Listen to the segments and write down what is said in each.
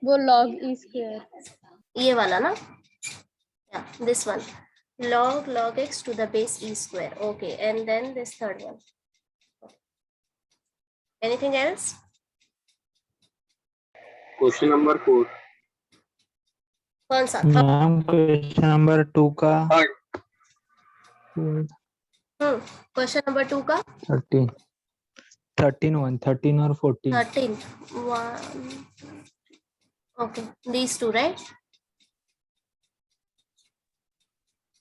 वो log e square. ये वाला ना, this one, log x to the base e square. Okay, and then this third one. Anything else? Question number 4. कौन सा? Ma'am question number 2 का question number 2 का 13 और 14. 13 1. Okay, these two, right?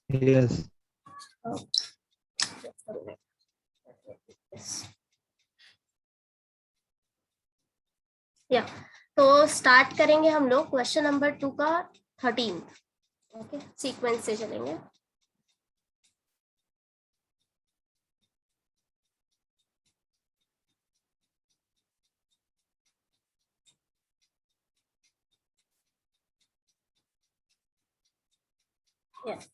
Yes. Oh. या तो स्टार्ट करेंगे हम लोग क्वेश्चन नंबर 2 का 13. ओके, सीक्वेंस से चलेंगे. Yes.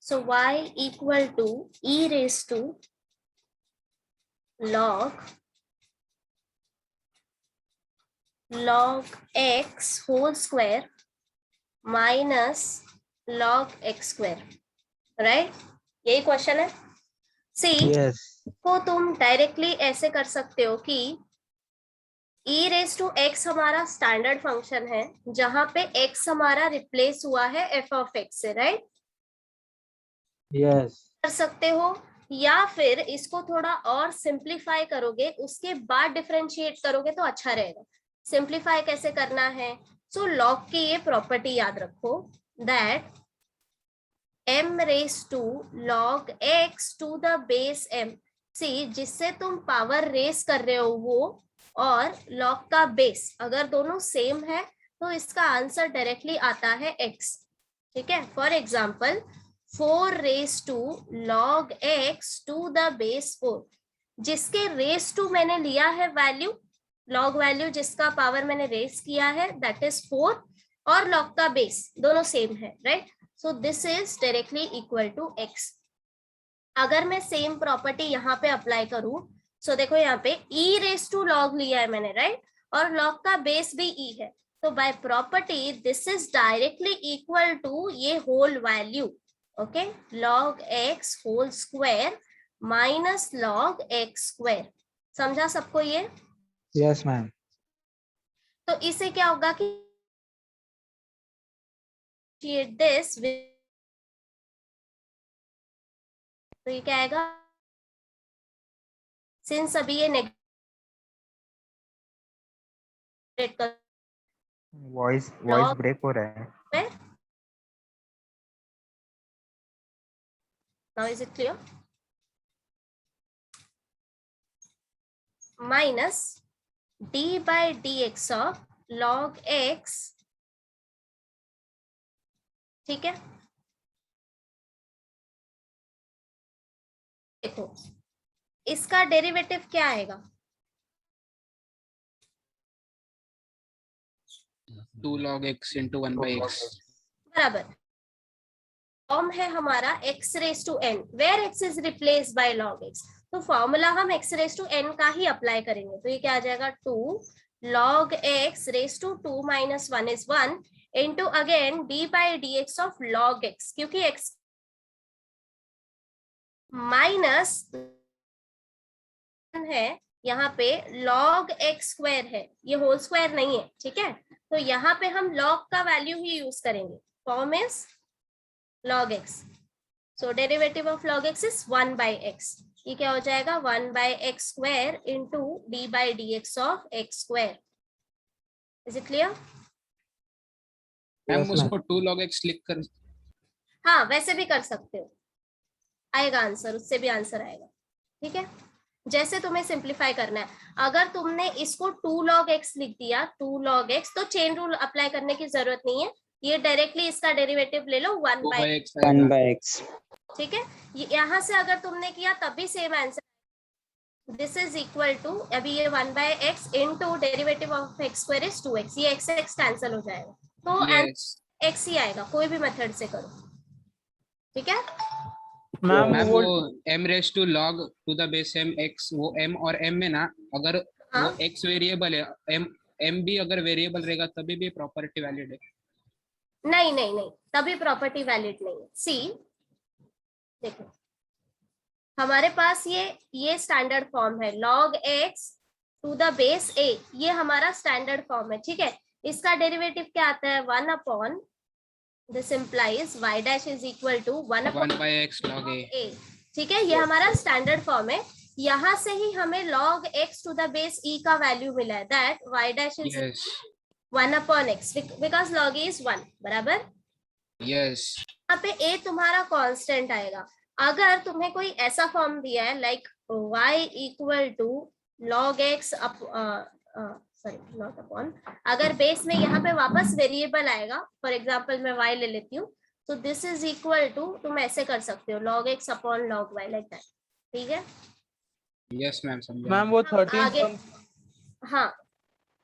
So y equal to e raised to log x whole square minus log x square, right? यही क्वेश्चन है. सी Yes. को तुम डायरेक्टली ऐसे कर सकते हो कि e रेज टू x हमारा स्टैंडर्ड फंक्शन है जहां पे x हमारा रिप्लेस हुआ है f ऑफ x से, राइट? Yes. कर सकते हो, या फिर इसको थोड़ा और सिंप्लीफाई करोगे, उसके बाद डिफरेंशिएट करोगे तो अच्छा रहेगा. सिंप्लीफाई कैसे करना है? सो लॉग की ये प्रॉपर्टी याद रखो, that m raise to log x to the base m. See जिससे तुम पावर रेस कर रहे हो वो और log का बेस अगर दोनों सेम है तो इसका आंसर डायरेक्टली आता है x. ठीक है, for example 4 raise to log x to the base 4, जिसके रेस टू मैंने लिया है वैल्यू, log वैल्यू जिसका पावर मैंने रेस किया है दैट इज 4, और log का बेस दोनों सेम है, right? So this is directly equal to x. अगर मैं सेम प्रॉपर्टी यहाँ पे अप्लाई करूं, सो देखो यहाँ पे e रेस टू log लिया है मैंने, राइट? और log का बेस भी e है, तो by property this is directly equal to ये whole value. Okay, log x whole square minus log x square. समझा सबको ये? Yes, ma'am. तो इससे क्या होगा कि this तो ये क्या आएगा, सिंस अभी ये नेगेटिव वॉइस ब्रेक हो रहा है. Now is it clear? Minus d by dx of log x. ठीक है, देखो इसका डेरिवेटिव क्या आएगा? 2 log x into 1 by x. बराबर. फॉर्म है हमारा x raise to n, where x is replace by log x. तो फॉर्मूला हम x रेज टू n का ही अप्लाई करेंगे, तो ये क्या आ जाएगा 2 log x raise to 2 minus 1 is 1 into again d by dx of log x, क्योंकि x माइनस है यहाँ पे log x स्क्वायर है, ये होल स्क्वायर नहीं है. ठीक है, तो यहाँ पे हम log का वैल्यू ही यूज करेंगे. Form is log x. So derivative of log x is 1 by x. ये क्या हो जाएगा 1 by x square into d by dx of x square. Is it clear? Ma'am उसको 2 log x लिख कर. हाँ, वैसे भी कर सकते हो, आएगा आंसर, उससे भी आंसर आएगा. ठीक है, जैसे तुम्हें सिंप्लीफाई करना है. अगर तुमने इसको 2 log x लिख दिया, 2 log x, तो चेन रूल अप्लाई करने की जरूरत नहीं है, ये डायरेक्टली इसका डेरिवेटिव ले लो 1 by x. ठीक है, यहाँ से अगर तुमने किया तब भी same answer. This is equal to, अभी ये 1 by x into derivative of x square is 2x, ये x कैंसिल हो जाएगा, तो x ही आएगा. कोई भी मेथड से करो. ठीक है। मैम मैम वो वो m raise to log to the base m x, वो m और m में ना, अगर हाँ। वो x वेरिएबल है, m भी अगर वेरिएबल रहेगा तभी भी प्रॉपर्टी वैलिड है। नहीं नहीं नहीं, तभी प्रॉपर्टी वैलिड नहीं है। सी देखो, हमारे पास ये स्टैंडर्ड फॉर्म है log x to the base a, ये हमारा स्टैंडर्ड फॉर्म है। ठीक है, इसका डेरिवेटिव क्या आता है 1 upon, this implies y dash is equal to 1 upon 1 by x log a। ठीक है, ये हमारा स्टैंडर्ड फॉर्म है। यहाँ से ही हमें log x to the base e का वैल्यू मिला है, that y dash is yes 1 upon x, because log a is 1, बराबर। यस यहाँ पे a तुम्हारा कांस्टेंट आएगा। अगर तुम्हें कोई ऐसा फॉर्म दिया है like y equal to log x sorry not upon, अगर बेस में यहाँ पे वापस वेरिएबल आएगा, फॉर एग्जांपल मैं y ले लेती हूँ, तो दिस इज इक्वल टू, तुम ऐसे कर सकते हो log x upon log y, like that. ठीक है यस मैम, समझा। मैम वो आगे। 13 हाँ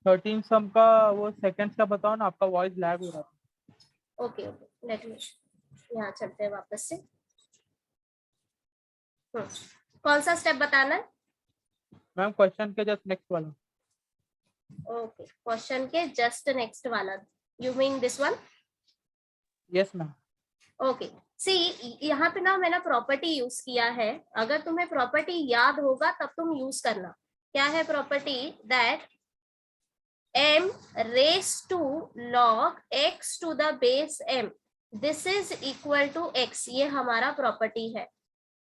13 सम का वो सेकंड्स का बताओ ना, आपका वॉइस लैग हो रहा था। ओके ओके, लेट मी, यहाँ चलते हैं वापस से। कौन सा स्टेप बताना है? मैम क्वेश्चन के जस्ट नेक्स्ट वाला। ओके, क्वेश्चन के जस्ट नेक्स्ट वाला, you mean this one? Yes ma'am. Okay, see यहाँ पे ना मैंने प्रॉपर्टी यूज किया है, अगर तुम्हें प्रॉपर्टी याद होगा तब तुम यूज करना। क्या है property? That m raise to log x to the base m, this is equal to x, ये हमारा प्रॉपर्टी है।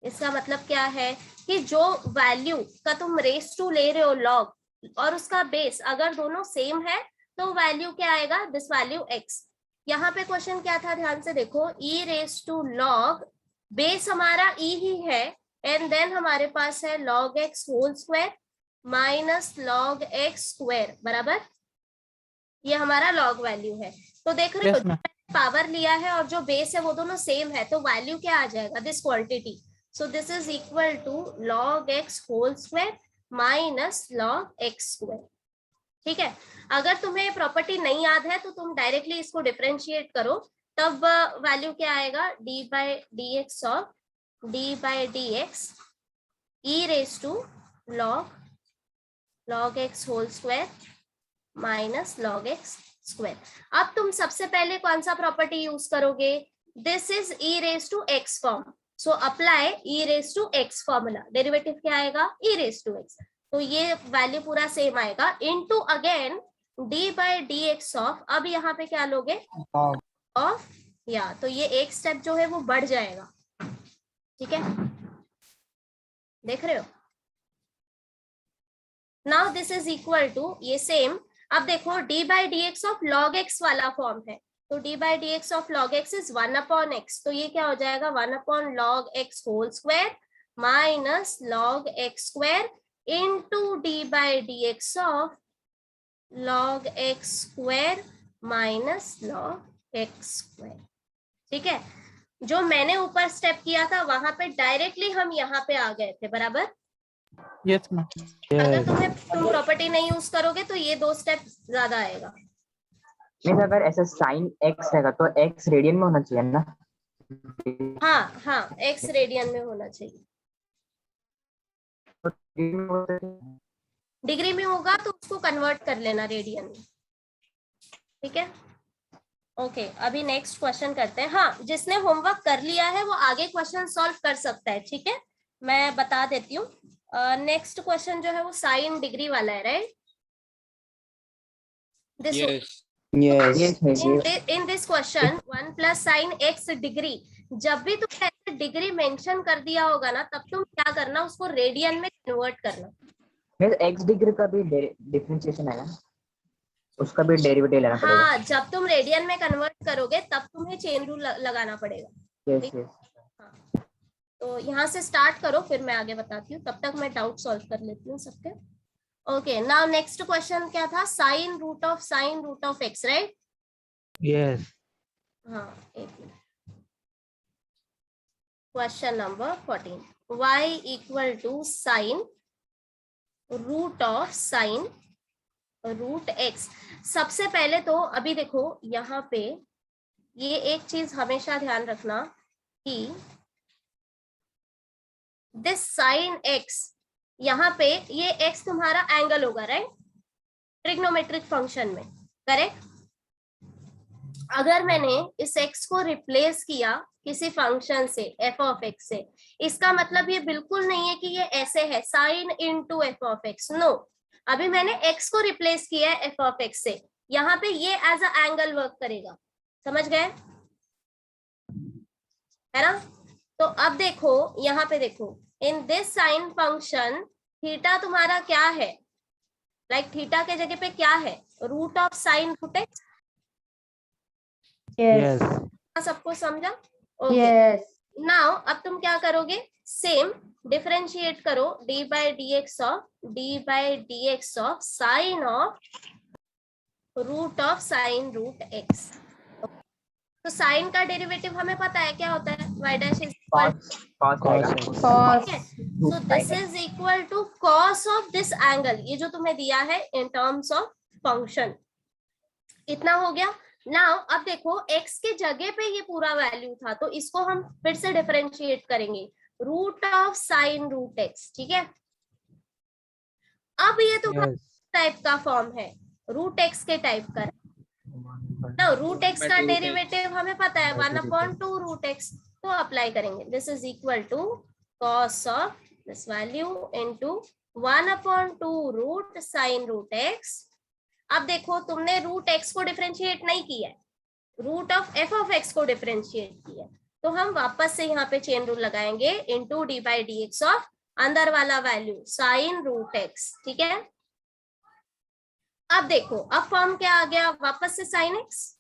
इसका मतलब क्या है कि जो वैल्यू का तुम रेस टू ले रहे हो log, और उसका बेस अगर दोनों सेम है तो वैल्यू क्या आएगा? This value x। यहाँ पे क्वेश्चन क्या था, ध्यान से देखो, e raise to log, base हमारा e ही है, एंड देन हमारे पास है log x whole square minus log x square, बराबर। ये हमारा log वैल्यू है। तो देख रहे हो, पावर लिया है और जो बेस है वो दोनों सेम है, तो वैल्यू क्या आ जाएगा? This quantity. So this is equal to log x whole square minus log x square. ठीक है, अगर तुम्हें प्रॉपर्टी नहीं याद है तो तुम डायरेक्टली इसको डिफरेंशिएट करो, तब वैल्यू क्या आएगा? d by d x of d by d x e raise to log x whole square minus log x square. अब तुम सबसे पहले कौन सा प्रॉपर्टी यूज करोगे? This is e raise to x form, so apply e raise to x formula. Derivative क्या आएगा? e raise to x, तो ये वैल्यू पूरा सेम आएगा, into again d by d x of, अब यहाँ पे क्या लोगे? ऑफ, या तो ये एक स्टेप जो है वो बढ़ जाएगा। ठीक है, देख रहे हो? Now this is equal to, ये सेम, अब देखो d by d x of log x वाला फॉर्म है, तो d by d x of log x is 1 upon x, तो ये क्या हो जाएगा? 1 upon log x whole square minus log x square into d by d x of log x square minus log x square. ठीक है, जो मैंने ऊपर स्टेप किया था वहां पे डायरेक्टली हम यहाँ पे आ गए थे, बराबर। Yes ma'am. अगर तुम प्रॉपर्टी नहीं यूज करोगे तो ये दो स्टेप ज्यादा आएगा। नहीं, अगर ऐसा साइन x रहेगा तो x रेडियन में होना चाहिए ना? हाँ हाँ, x रेडियन में होना चाहिए। डिग्री में होगा तो उसको कन्वर्ट कर लेना रेडियन में। ठीक है, ओके, अभी नेक्स्ट क्वेश्चन करते हैं। हाँ, जिसने होमवर्क कर लिया है वो आगे क्वेश्चन सॉल्व कर सकता है। ठीक है, मैं बता देती हूँ। नेक्स्ट क्वेश्चन जो है वो साइन डिग्री वाला है, right? In this question 1 plus sine x degree, जब भी तुम ऐसे डिग्री मेंशन कर दिया होगा ना, तब तुम क्या करना? उसको रेडियन में कन्वर्ट करना। x डिग्री का भी डिफरेंशिएशन है ना, उसका भी डेरिवेटिव लेना पड़ेगा। हाँ, जब तुम रेडियन में कन्वर्ट करोगे तब तुम्हें चेन रूल लगाना पड़ेगा। Yes yes. हाँ, तो यहाँ से स्टार्ट करो, फिर मैं आगे बताती हूँ, तब तक मैं डाउट सॉल्व कर लेती हूँ सबके। ओके, नाउ नेक्स्ट क्वेश्चन क्या था? Sine root of x, right? Yes. हाँ, एक minute. Question number 14, y equal to sine root x। सबसे पहले तो अभी देखो यहाँ पे ये एक चीज हमेशा ध्यान रखना कि दिस साइन x, यहाँ पे ये x तुम्हारा एंगल होगा, राइट, ट्रिग्नोमेट्रिक फंक्शन में, करेक्ट। अगर मैंने इस x को रिप्लेस किया किसी फंक्शन से f ऑफ x से, इसका मतलब ये बिल्कुल नहीं है कि ये ऐसे है sine into f of x, no. अभी मैंने x को रिप्लेस किया है f ऑफ x से, यहाँ पे ये एज अ एंगल वर्क करेगा, समझ गए, है ना। तो अब देखो यहाँ पे देखो, in this sine function theta तुम्हारा क्या है, लाइक थीटा के जगह पे क्या है, root of sine root x. Yes. सबको समझा? ओके। Yes. नाउ अब तुम क्या करोगे, सेम डिफरेंशिएट करो d by d x of sine of root of sine root x. तो साइन का डेरिवेटिव हमें पता है क्या होता है, y dash is equal Cos. So this is equal to cos of this angle, ये जो तुम्हें दिया है इन टर्म्स ऑफ फंक्शन, इतना हो गया। नाउ अब देखो x के जगह पे ये पूरा वैल्यू था, तो इसको हम फिर से डिफरेंशिएट करेंगे, root of sine root x, ठीक है। अब ये तुम्हारा टाइप का फॉर्म है, रूट एक्स के टाइप का। नाउ रूट एक्स का डेरिवेटिव हमें पता है 1/2 रूट एक्स, तो अप्लाई करेंगे, this is equal to cos of this value into 1/2 root sine root x. अब देखो तुमने रूट एक्स को डिफरेंशिएट नहीं किया है, root of f of x को डिफरेंशिएट किया है, तो हम वापस से यहाँ पे चेन रूल लगाएंगे, into d by d x of अंदर वाला वैल्यू साइन रूट एक्स, ठीक है। अब देखो अब फॉर्म क्या आ गया, वापस से साइन एक्स,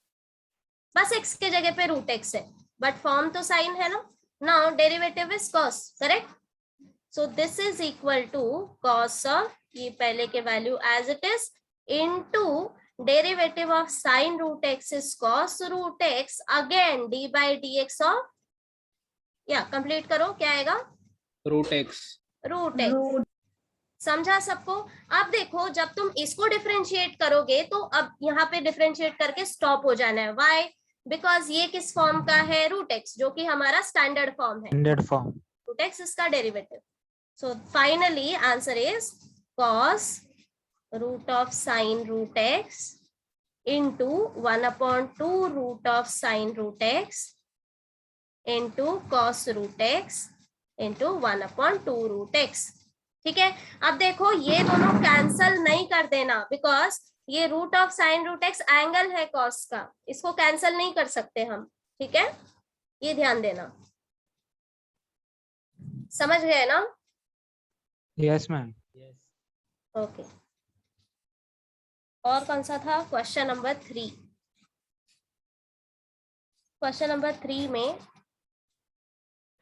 बस एक्स के जगह पे रूट एक्स है, बट फॉर्म तो साइन है ना। Now derivative is cos, correct. So this is equal to cos of, ये पहले के value as it is, into derivative of sin root x is cos root x again d by dx of, या complete करो, क्या आएगा, root x. समझा सबको। अब देखो जब तुम इसको डिफरेंशिएट करोगे तो अब यहाँ पे डिफरेंशिएट करके स्टॉप हो जाना है, व्हाई, बिकॉज ये किस फॉर्म का है, रूट एक्स, जो कि हमारा स्टैंडर्ड फॉर्म है, Standard form. रूट एक्स इसका derivative. So finally answer is cos root of sine root x into 1/2 root of sine root x into cos root x into 1/2 root x, ठीक है। अब देखो ये दोनों कैंसल नहीं कर देना, बिकॉज ये root of sine root x angle है कॉस का, इसको कैंसल नहीं कर सकते हम, ठीक है, ये ध्यान देना, समझ गए ना। Yes, ma'am. ओके और कौन सा था, क्वेश्चन नंबर 3। क्वेश्चन नंबर 3 में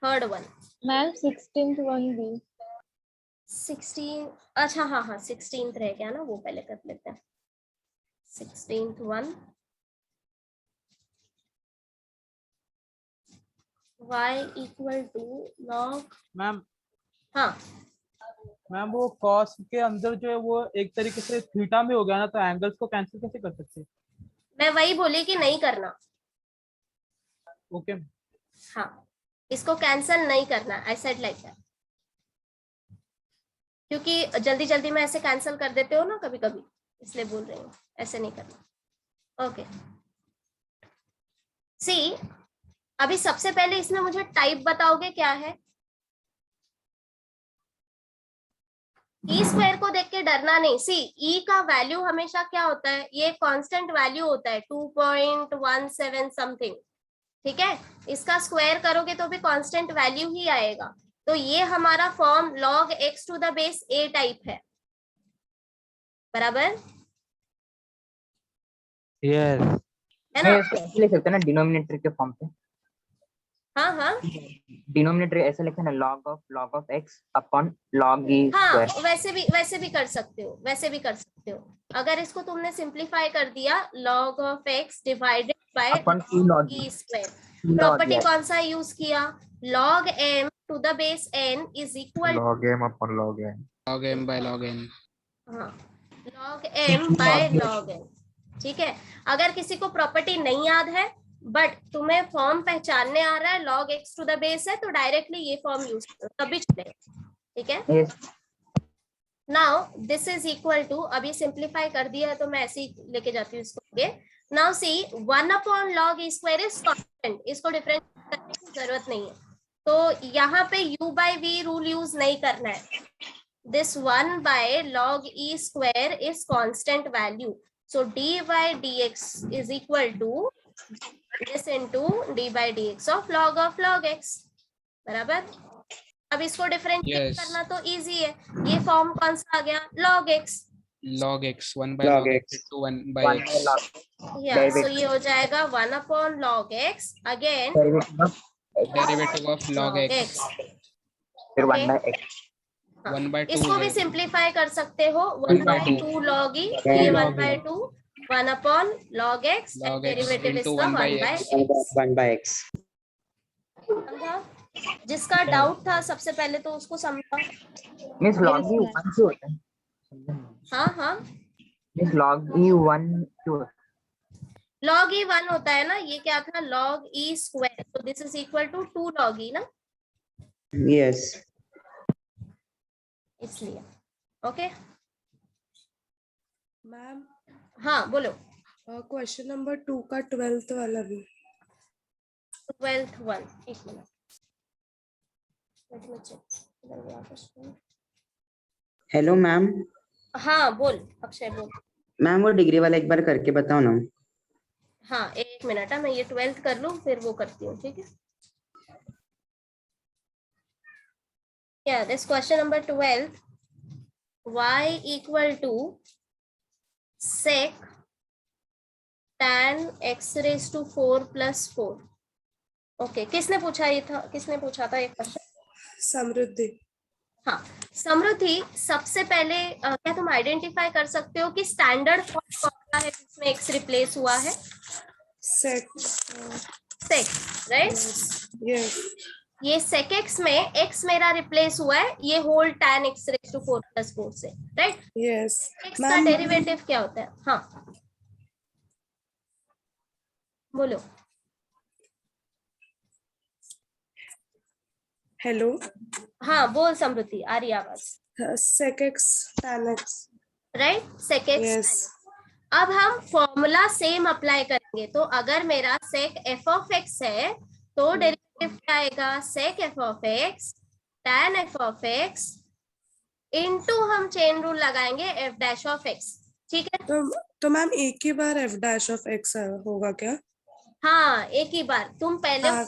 third one, ma'am 16th one भी। 16, अच्छा हाँ 16th रह गया ना, वो पहले कर लेते हैं। 16th one, y equal to log, ma'am हाँ मैम वो कॉस के अंदर जो है वो एक तरीके से थीटा में हो गया ना, तो एंगल्स को कैंसिल कैसे कर सकते हैं? मैं वही बोली कि नहीं करना, ओके। हाँ इसको कैंसिल नहीं करना, आई सेड लाइक दैट, क्योंकि जल्दी जल्दी में ऐसे कैंसिल कर देते हो ना कभी कभी, इसलिए बोल रही हूँ, ऐसे नहीं करना। ओके सी, अभी सबसे पहले इसमें मुझे टाइप बताओगे क्या है। ई स्क्वायर को देख के डरना नहीं, सी ई का वैल्यू हमेशा क्या होता है, ये कांस्टेंट वैल्यू होता है 2.17 समथिंग, ठीक है। इसका स्क्वायर करोगे तो भी कांस्टेंट वैल्यू ही आएगा, तो ये हमारा form log x to the base a type है, बराबर, Yes. है ना। ऐसे लिख सकते हैं ना डिनोमिनेटर के फॉर्म पे, हाँ डिनोमिनेटर ऐसे लिखे ना, log of x upon log e हाँ, square। वैसे भी कर सकते हो, वैसे भी कर सकते हो। अगर इसको तुमने सिंप्लीफाई कर दिया, log of x divided by Upon 2 log e स्क्वायर, log प्रॉपर्टी x। कौन सा यूज किया, log m to the base n is equal, log m upon log n. log m by log n। हाँ log m by log n, ठीक है। अगर किसी को प्रॉपर्टी नहीं याद है बट तुम्हें फॉर्म पहचानने आ रहा है log x to the base है, तो डायरेक्टली ये फॉर्म यूज करो तभी चलेगा, ठीक है। yes, now this is equal to, अभी सिंप्लीफाई कर दिया है तो मैं ऐसे ही लेके जाती हूँ इसको आगे। Now see 1 upon log e square is constant, इसको डिफरेंशिएट करने की जरूरत नहीं है, तो यहाँ पे u by v rule use नहीं करना है। This 1 by log e square is constant value, so d by dx is equal to this into d by dx of log x, बराबर। अब इसको डिफरेंशिएट Yes. करना तो इजी है, ये फॉर्म कौन सा आ गया, log x, log x 1 by Log log x. x to 1 by one x. by log या सो ये हो जाएगा 1 upon log x again derivative of Derivative of log x फिर Okay. 1 by x 1 by 2 इसको भी है. सिंप्लीफाई कर सकते हो, 1 1 by by 2. 2 log e, One ये by 1 by 2, 1 upon log x and Log x derivative into इसका 1 by 1 by x. x। 1 by x समझा? जिसका डाउट था सबसे पहले तो उसको समझा। means log e 1 क्यों होता है, हाँ हाँ, means log e 1 क्यों होता है? log e 1 होता है ना, ये क्या था log e स्क्वायर, तो this is equal to 2 log e ना, yes इसलिए ओके। मैम हाँ बोलो। क्वेश्चन नंबर 2 का 12th वाला भी 12th वन, एक मिनट, Let me check. इधर भी आ question। Hello ma'am. हाँ बोल अक्षय बोल। मैम वो डिग्री वाला एक बार करके बताओ ना। हाँ एक मिनट है, मैं ये 12th कर लूँ फिर वो करती हूँ, ठीक है। Yeah, this question number 12, y equal to sec tan x raised to 4 plus 4। Okay, किसने पूछा ये था, किसने पूछा था ये क्वेश्चन? समृद्धि। हाँ समृद्धि, सबसे पहले क्या तुम आइडेंटिफाई कर सकते हो कि स्टैंडर्ड फॉर्म कौन सा है जिसमें x रिप्लेस हुआ है? Sec sec, right? यस ये sec x में x मेरा रिप्लेस हुआ है ये whole tan x raised to 4 plus 4 से, राइट? यस x का मैम डेरिवेटिव क्या होता है? हाँ बोलो। हेलो हाँ बोल समृद्धि, आ रही आवाज, sec x tan x right? sec x। Yes अब हम फॉर्मूला सेम अप्लाई करेंगे, तो अगर मेरा sec f of x है तो डेरिवेटिव क्या आएगा? sec f of x tan f of x into हम चेन रूल लगाएंगे f dash of x, ठीक है? तो मैम एक ही बार एफ डैश ऑफ एक्स होगा क्या? हाँ एक ही बार, तुम पहले हाँ,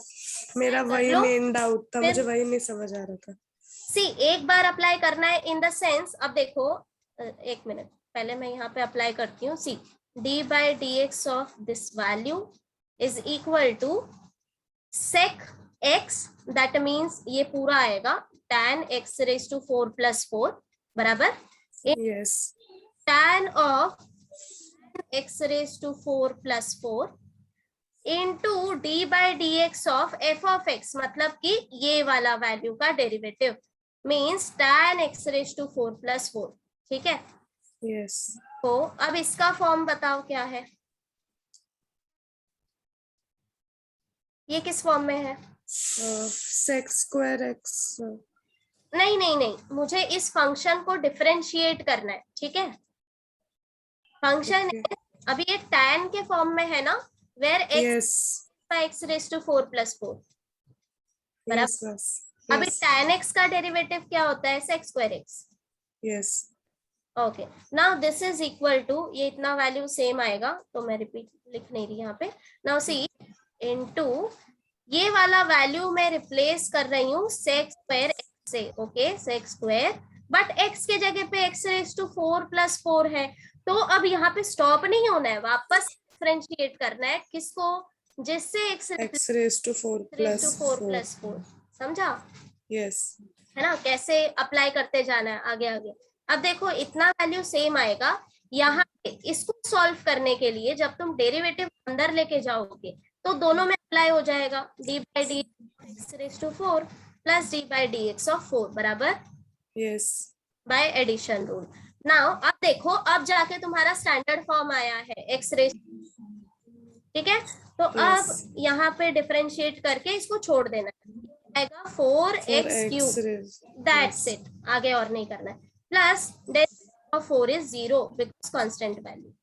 मेरा कर वही लो, मेन डाउट था, फिर- मुझे वही नहीं समझ आ रहा था। सी एक बार अप्लाई करना है इन द सेंस, अब देखो एक मिनट पहले मैं यहाँ पे अप्लाई करती हूँ। See d by d x of this value is equal to sec x, that means ये पूरा आएगा tan x raised to 4 plus 4 बराबर yes tan of x raised to 4 plus 4 into d by dx of f of x, मतलब कि ये वाला value का derivative means tan x raised to 4 plus 4, ठीक है? यस तो अब इसका फॉर्म बताओ क्या है, ये किस फॉर्म में है? सेक स्क्वायर एक्स नहीं नहीं नहीं, मुझे इस फंक्शन को डिफरेंशिएट करना है, ठीक है? फंक्शन अभी ये tan के फॉर्म में है ना, where x yes by x raised to 4 plus 4 बराबर। अभी tan x का डेरिवेटिव क्या होता है? sec square x। Yes okay, now this is equal to, ये इतना वैल्यू सेम आएगा तो मैं रिपीट लिख नहीं रही यहाँ पे। नाउ सी इनटू ये वाला वैल्यू मैं रिप्लेस कर रही हूँ sec square x से, okay sec square, but x के जगह पे x raised to 4 plus 4 है, तो अब यहाँ पे स्टॉप नहीं होना है, वापस डिफरेंशिएट करना है किसको? जिससे x x raise to 4 raised to 4 plus plus 4, समझा यस है ना? कैसे अप्लाई करते जाना है आगे आगे। अब देखो इतना वैल्यू सेम आएगा यहाँ पे, इसको सॉल्व करने के लिए जब तुम डेरिवेटिव अंदर लेके जाओगे तो दोनों में अप्लाई हो जाएगा, d by d x raised to 4 plus d by dx of 4 बराबर yes by addition rule. Now अब देखो, अब जाके तुम्हारा स्टैंडर्ड फॉर्म आया है x raised, ठीक है? तो Yes. अब यहाँ पे डिफरेंशिएट करके इसको छोड़ देना है, आएगा 4x क्यूब, दैट्स इट, आगे और नहीं करना है, plus derivative of 4 is 0 because constant value.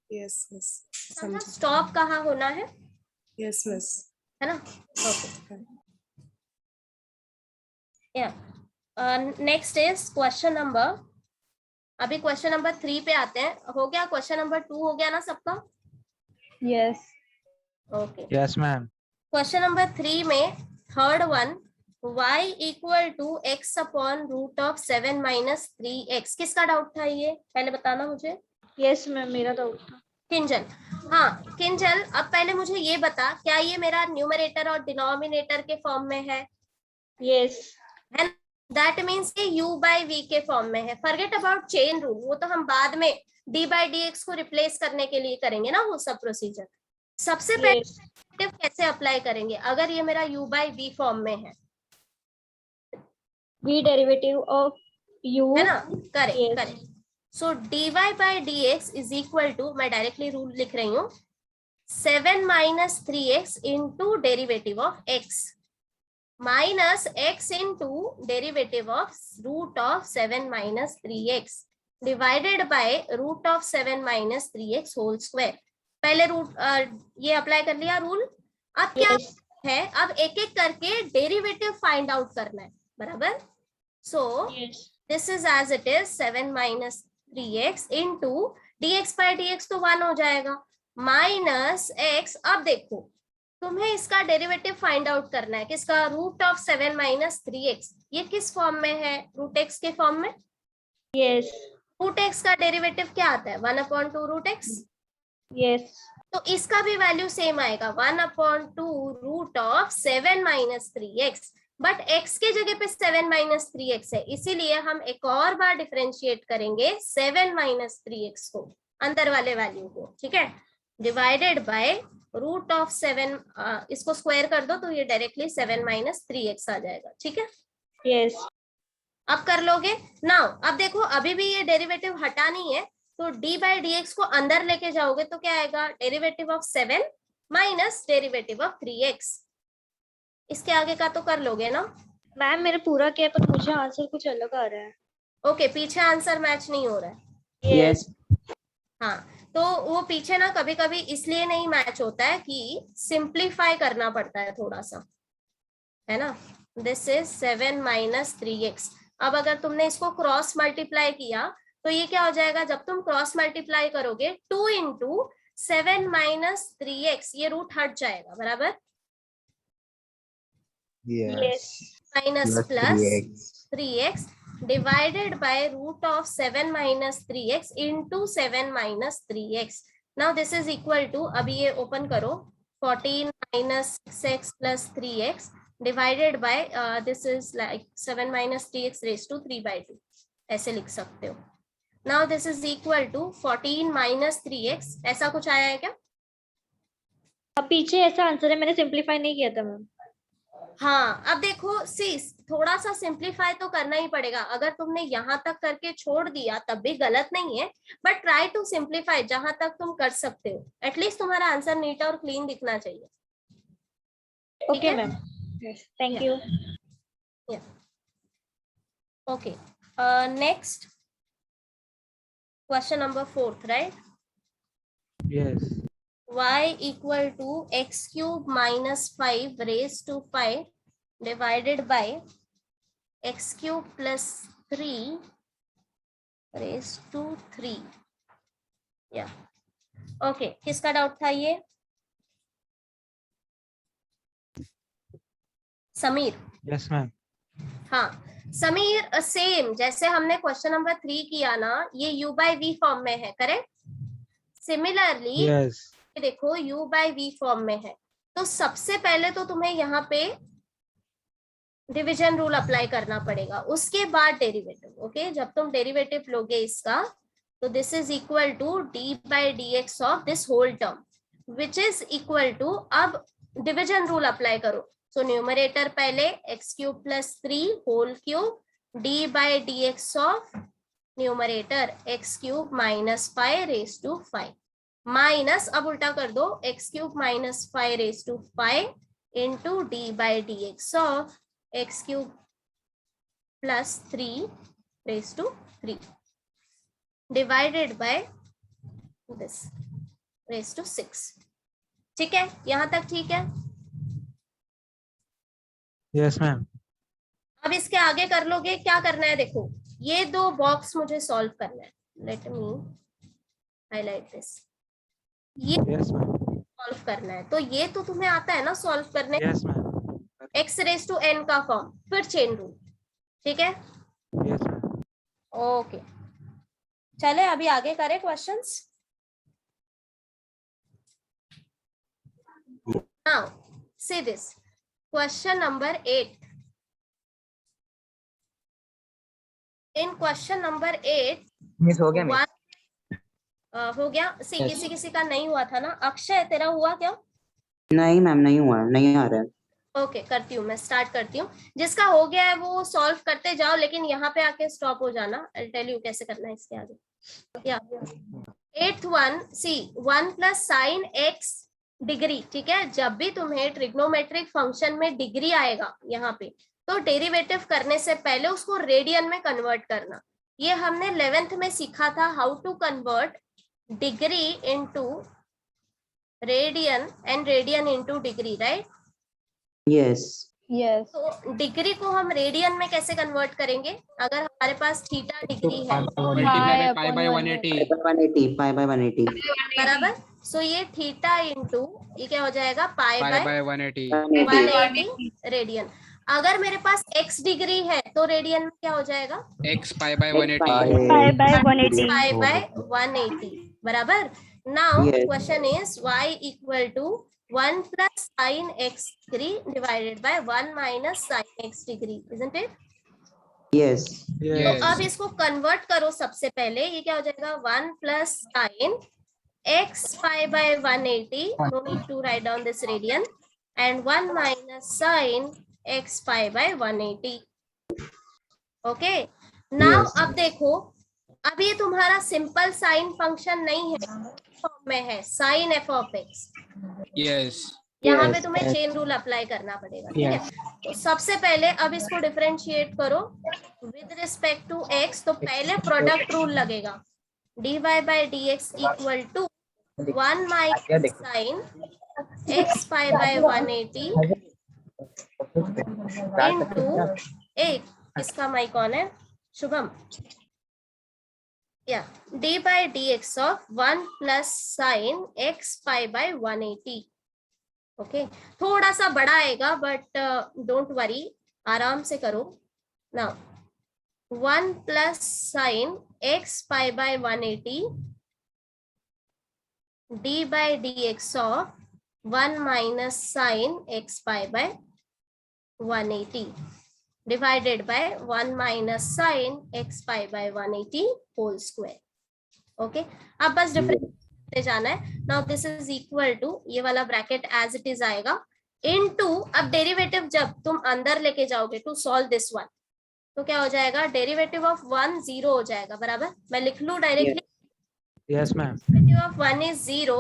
Yes yes समझा स्टॉप कहाँ होना है, यस मिस है ना? ओके, या नेक्स्ट इज क्वेश्चन नंबर, अभी क्वेश्चन नंबर 3 पे आते हैं। हो गया क्वेश्चन नंबर 2, हो गया ना सबका? Yes. Okay, Yes, ma'am. Question number 3 में third one, y equal to x upon root of 7 minus 3x, किसका डाउट था ये पहले बताना मुझे? Yes मैम, मेरा डाउट था। किंजल, हाँ किंजल, अब पहले मुझे ये बता, क्या ये मेरा न्यूमरेटर और डिनोमिनेटर के फॉर्म में है? Yes. है ना? दैट मीन्स ये u बाई v के फॉर्म में है। फॉरगेट अबाउट चेन रूल, वो तो हम बाद में d बाई dx को रिप्लेस करने के लिए करेंगे ना वो सब प्रोसीजर। सबसे पहले Yes. डेरिवेटिव कैसे अप्लाई करेंगे अगर ये मेरा u बाई v फॉर्म में है, V derivative of u. है ना? करें Yes. करें। So dy by dx is equal to, मैं डायरेक्टली रूल लिख रही हूँ, 7 minus 3x into derivative of x minus x into derivative of root of 7 minus 3x divided by root of 7 minus 3x whole square. पहले root ये apply कर लिया rule. अब क्या Yes. है, अब एक एक करके डेरिवेटिव फाइंड आउट करना है, बराबर? So Yes. This is as it is 7 minus 3x into dx by dx तो 1 हो जाएगा, माइनस x। अब देखो तुम्हें इसका डेरिवेटिव फाइंड आउट करना है, किसका? Root of 7 minus 3x। ये किस फॉर्म में है? रूट x के फॉर्म में। Yes. रूट x का डेरिवेटिव क्या आता है? 1/2 रूट x। Yes. तो इसका भी वैल्यू सेम आएगा, 1/2 root of 7 minus 3x, but x के जगह पे 7 माइनस 3x है, इसीलिए हम एक और बार डिफरेंशिएट करेंगे 7 माइनस 3x को, अंदर वाले वैल्यू को, ठीक है? डिवाइडेड बाय रूट ऑफ 7, इसको स्क्वायर कर दो तो ये डायरेक्टली 7 माइनस 3x आ जाएगा, ठीक है? Yes. अब कर लोगे नाउ। अब देखो अभी भी ये डेरिवेटिव हटा नहीं है, तो d बाई dx को अंदर लेके जाओगे तो क्या आएगा? Derivative of 7 minus derivative of 3x। इसके आगे का तो कर लोगे ना? मैम मेरा पूरा क्या है, पर मुझे आंसर कुछ अलग आ रहा है। ओके, पीछे आंसर मैच नहीं हो रहा है। Yes. हाँ, तो वो पीछे ना कभी कभी इसलिए नहीं मैच होता है कि सिंप्लीफाई करना पड़ता है थोड़ा सा, है ना? This is 7 minus 3x। अब अगर तुमने इसको क्रॉस मल्टीप्लाई किया तो ये क्या हो जाएगा? जब तुम क्रॉस मल्टीप्लाई करोगे 2 इंटू 7 माइनस 3x, ये रूट हट जाएगा, बराबर? Yes. Minus plus 3x divided by root of 7 minus 3x into 7 minus 3x। Now this is equal to, अभी ये ओपन करो, 14 minus 6x plus 3x divided by this is like 7 minus 3x raise to 3/2, ऐसे लिख सकते हो। Now this is equal to 14 minus 3x, ऐसा कुछ आया है क्या? अब पीछे ऐसा आंसर है, मैंने सिंपलीफाई नहीं किया था मैम। हाँ, अब देखो सी, थोड़ा सा सिंप्लीफाई तो करना ही पड़ेगा। अगर तुमने यहाँ तक करके छोड़ दिया तब भी गलत नहीं है, बट ट्राई टू सिंप्लीफाई जहां तक तुम कर सकते हो। एटलीस्ट तुम्हारा आंसर नीट और क्लीन दिखना चाहिए। Okay ma'am, thank you. Okay, next question number 4, right? Yes. y equal to x cube minus 5 raised to 5 divided by x cube plus 3 raised to 3। या ओके, किसका डाउट था ये? Sameer. Yes, ma'am. हाँ Sameer, same जैसे हमने question number 3 किया ना, ये u बाई v फॉर्म में है, करेक्ट? Similarly Yes. देखो u बाई v फॉर्म में है, तो सबसे पहले तो तुम्हें यहाँ पे डिवीजन रूल अप्लाई करना पड़ेगा, उसके बाद डेरिवेटिव। ओके, जब तुम डेरिवेटिव लोगे इसका तो this is equal to d by dx of this whole term which is equal to, अब डिवीजन रूल अप्लाई करो। सो न्यूमरेटर पहले x cube plus 3 whole cube d by dx of numerator x cube minus 5 raise to 5। Minus, अब उल्टा कर दो, x cube minus 5 raise to 5 into d by d x of x cube plus 3 raise to 3 divided by this raise to 6। ठीक है, यहां तक ठीक है? Yes, ma'am. अब इसके आगे कर लोगे, क्या करना है देखो, ये दो बॉक्स मुझे सॉल्व करना है। लेट मी हाईलाइट दिस, ये Yes, ma'am. सॉल्व करना है। तो ये तो तुम्हें आता है ना सॉल्व करने, Yes, ma'am. X raise to n का फॉर्म, फिर चेन रूल। ठीक है, Yes, ma'am. ओके, चले अभी आगे करें questions. Now see this question number 8। In question number 8 miss हो गया मिस। हो गया सी, किसी किसी का नहीं हुआ था ना। अक्षय तेरा हुआ क्या? नहीं मैम, नहीं हुआ, नहीं आ रहा है। ओके, करती हूँ मैं, स्टार्ट करती हूँ। जिसका हो गया है वो सॉल्व करते जाओ, लेकिन यहाँ पे आके स्टॉप हो जाना। आई टेल यू कैसे करना है इसके आगे। या 8th वन, सी 1 प्लस साइन एक्स डिग्री। ठीक है, जब भी तुम्हें ट्रिग्नोमेट्रिक फंक्शन में डिग्री आएगा यहाँ पे, तो डेरिवेटिव करने से पहले उसको रेडियन में कन्वर्ट करना। ये हमने 11th में सीखा था, how to convert degree into radian and radian into degree, right? Yes. Yes. तो डिग्री को हम रेडियन में कैसे कन्वर्ट करेंगे? अगर हमारे पास थीटा डिग्री है multiply by pi by 180 pi by 180 बराबर, सो ये थीटा इंटू ये क्या हो जाएगा, पाई पाई बाय बाय 180 180 रेडियन। अगर मेरे पास x डिग्री है तो रेडियन में क्या हो जाएगा, x pi by 180 Pi by 180. Pi by 180 बराबर। Now Yes. Question is y equal to 1 plus sine x degree divided by 1 minus sine x degree, isn't it? Yes. तो अब इसको कन्वर्ट करो। सबसे पहले ये क्या हो जाएगा, 1 plus sine x pi by 180, no need to write down this radian, and 1 minus sine x pi by 180। Okay, now Yes. अब देखो, अब ये तुम्हारा सिंपल साइन फंक्शन नहीं है, फॉर्म में है sine f of x। Yes यहाँ Yes, पे तुम्हें yes. चेन रूल अप्लाई करना पड़ेगा। ठीक है, तो सबसे पहले अब इसको डिफरेंशिएट करो विद रिस्पेक्ट टू x। तो पहले प्रोडक्ट रूल लगेगा, dy by dx equal to 1 minus sine x pi by 180 into एक, इसका माइक ऑन है शुभम, या d by d x of 1 plus sine x pi by 180। Okay, थोड़ा सा बड़ा आएगा बट डोंट वरी, आराम से करो। Now 1 plus sine x pi by 180 d by d x of 1 minus sine x pi by 180 divided by 1 minus sin x pi by 180 whole square. Okay, अब बस difference जाना है। Now this is equal to, ये वाला bracket as it is आएगा, into, अब derivative जब तुम अंदर लेके जाओगे टू सॉल्व दिस वन, तो क्या हो जाएगा, डेरिवेटिव ऑफ 1 0 हो जाएगा बराबर। मैं लिख लूं directly, Yes, ma'am. Derivative of 1 is 0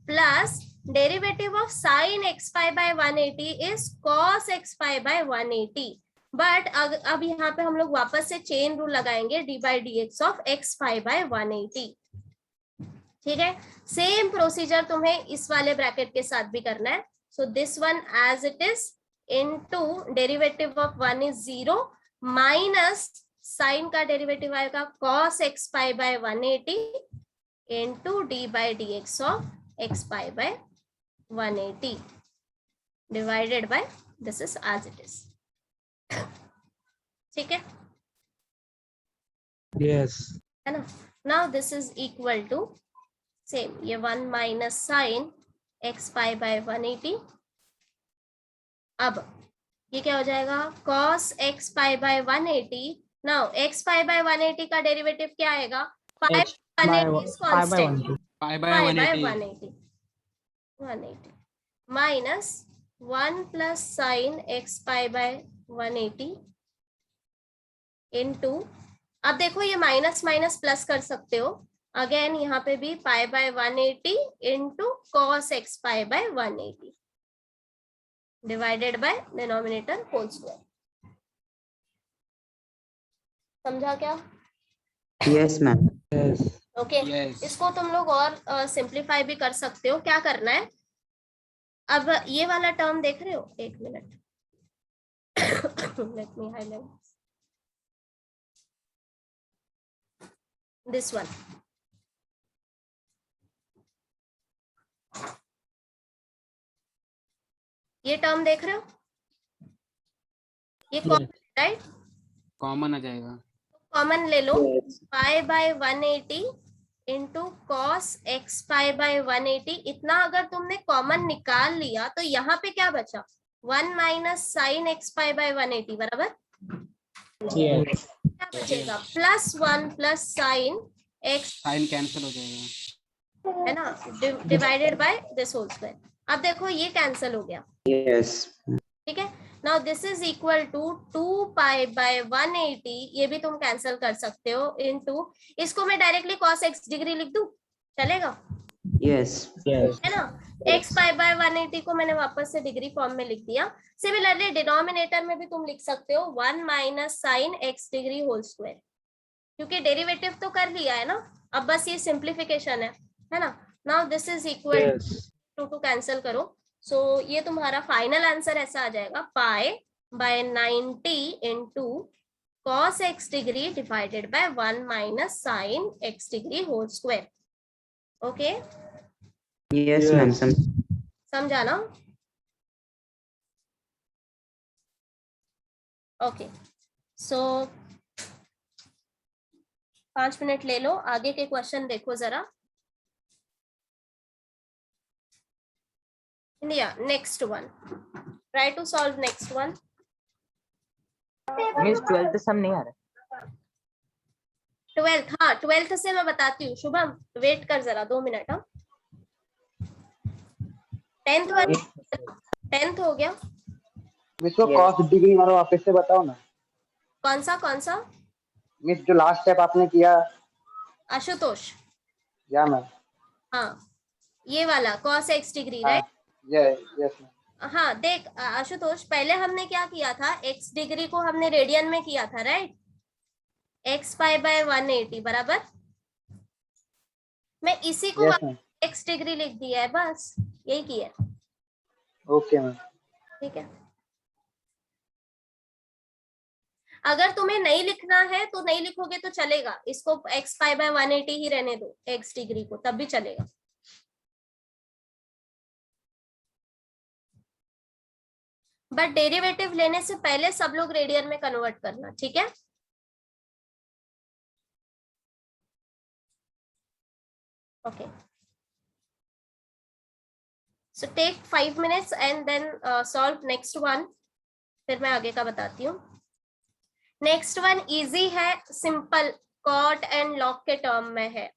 plus derivative of sine x pi by 180 is cos x pi by 180। But अब यहाँ पे हम लोग वापस से चेन रूल लगाएंगे, D by d x of x pi by 180। ठीक है, सेम प्रोसीजर तुम्हें इस वाले ब्रैकेट के साथ भी करना है। So this one as it is into derivative of 1 is 0 minus sine का डेरिवेटिव आएगा cos x pi by 180 into d by d x of x pi by 180 divided by this is as it is. ठीक है, Yes. है ना? Now this is equal to same, ये 1 minus sine x pi by 180। अब ये क्या हो जाएगा, cos x pi by 180। Now x pi by 180 का डेरिवेटिव क्या आएगा, pi 180 is constant, pi by 180 180 minus 1 plus sine x pi by 180 into, अब देखो ये माइनस माइनस प्लस कर सकते हो, अगेन यहाँ पे भी pi by 180 into cos x pi by 180 divided by denominator whole square. समझा क्या? Yes, ma'am. Yes. Okay Yes. इसको तुम लोग और सिंप्लीफाई भी कर सकते हो। क्या करना है, अब ये वाला टर्म देख रहे हो, एक minute let me highlight this one. ये टर्म देख रहे हो, ये कॉमन राइट, कॉमन आ जाएगा। कॉमन ले लो। Yes. Pi by 180 into cos x pi by 180, इतना अगर तुमने कॉमन निकाल लिया तो यहाँ पे क्या बचा, 1 minus sine x pi by 180 बराबर। Yes. क्या बचेगा, +1 plus sine x, sine cancel हो जाएगा। है ना, divided by this whole square. अब देखो ये कैंसिल हो गया, Yes. ठीक है। Now this is equal to 2 pi by 180, ये भी तुम कैंसिल कर सकते हो, इनटू इसको मैं डायरेक्टली cos x डिग्री लिख दूं, चलेगा? Yes. Yes. है ना, x पाई बाय 180 को मैंने वापस से डिग्री फॉर्म में लिख दिया। सिमिलरली डिनोमिनेटर में भी तुम लिख सकते हो 1 minus sine x degree whole square, क्योंकि डेरिवेटिव तो कर लिया है ना, अब बस ये सिंप्लीफिकेशन है ना। Now this is equal Yes. To cancel करो, सो ये तुम्हारा फाइनल आंसर ऐसा आ जाएगा, pi by 90 into cos x degree divided by 1 minus sine x degree whole square. Okay, Yes, ma'am. समझा ना? ओके, सो 5 मिनट ले लो, आगे के क्वेश्चन देखो जरा। India next one, try to solve next one. Miss 12th sum नहीं आ रहा। 12th, हाँ 12th से मैं बताती हूँ। शुभम वेट कर जरा 2 मिनट। हाँ 10th वन, 10th हो गया। मिस को कॉस डिग्री मारो वापस से बताओ ना। कौन सा? मिस जो लास्ट स्टेप आपने किया। आशुतोष, या मैम। हाँ ये वाला cos x degree right. Yes ma'am. हाँ देख आशुतोष, पहले हमने क्या किया था, x डिग्री को हमने रेडियन में किया था राइट, x पाई बाय 180 बराबर। मैं इसी को यस मैम। x डिग्री लिख दिया है, बस यही किया है। Okay ma'am. ठीक है, अगर तुम्हें नहीं लिखना है तो नहीं लिखोगे तो चलेगा, इसको x पाई बाय 180 ही रहने दो, x डिग्री को, तब भी चलेगा। बट डेरिवेटिव लेने से पहले सब लोग रेडियन में कन्वर्ट करना, ठीक है? Okay, so take 5 minutes and then solve next one, फिर मैं आगे का बताती हूँ। नेक्स्ट वन इजी है, सिंपल, कॉट एंड लॉग के टर्म में है।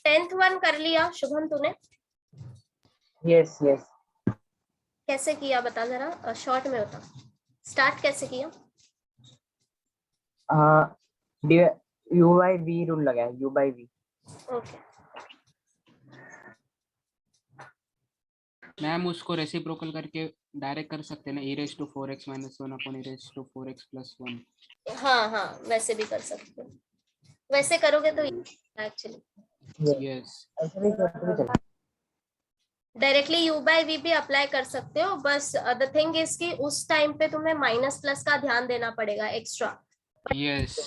टेंथ वन कर लिया शुभम तूने? Yes yes. कैसे किया बता जरा, शॉर्ट में बता, स्टार्ट कैसे किया? यू बाई वी रूल लगाया, u by v. Okay, ma'am उसको रेसिप्रोकल करके डायरेक्ट कर सकते हैं ना, e raised to 4x minus 1 upon e raised to 4x plus 1। हाँ वैसे भी कर सकते हो, वैसे करोगे तो एक्चुअली यस ऐसे भी करते भी चलेगा। डायरेक्टली यू बाई वी भी अप्लाई कर सकते हो, बस द थिंग इज कि उस टाइम पे तुम्हें माइनस प्लस का ध्यान देना पड़ेगा एक्स्ट्रा। यस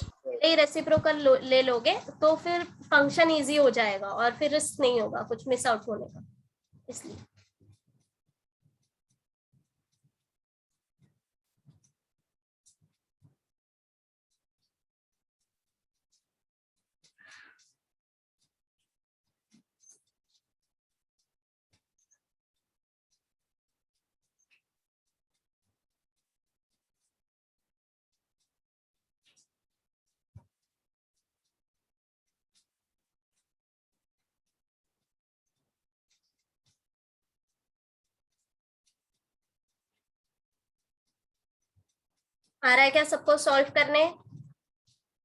ये रेसिप्रोकल ले लोगे तो फिर फंक्शन इजी हो जाएगा और फिर रिस्क नहीं होगा कुछ मिस आउट होने का, इसलिए। आ रहा है क्या सबको सॉल्व करने?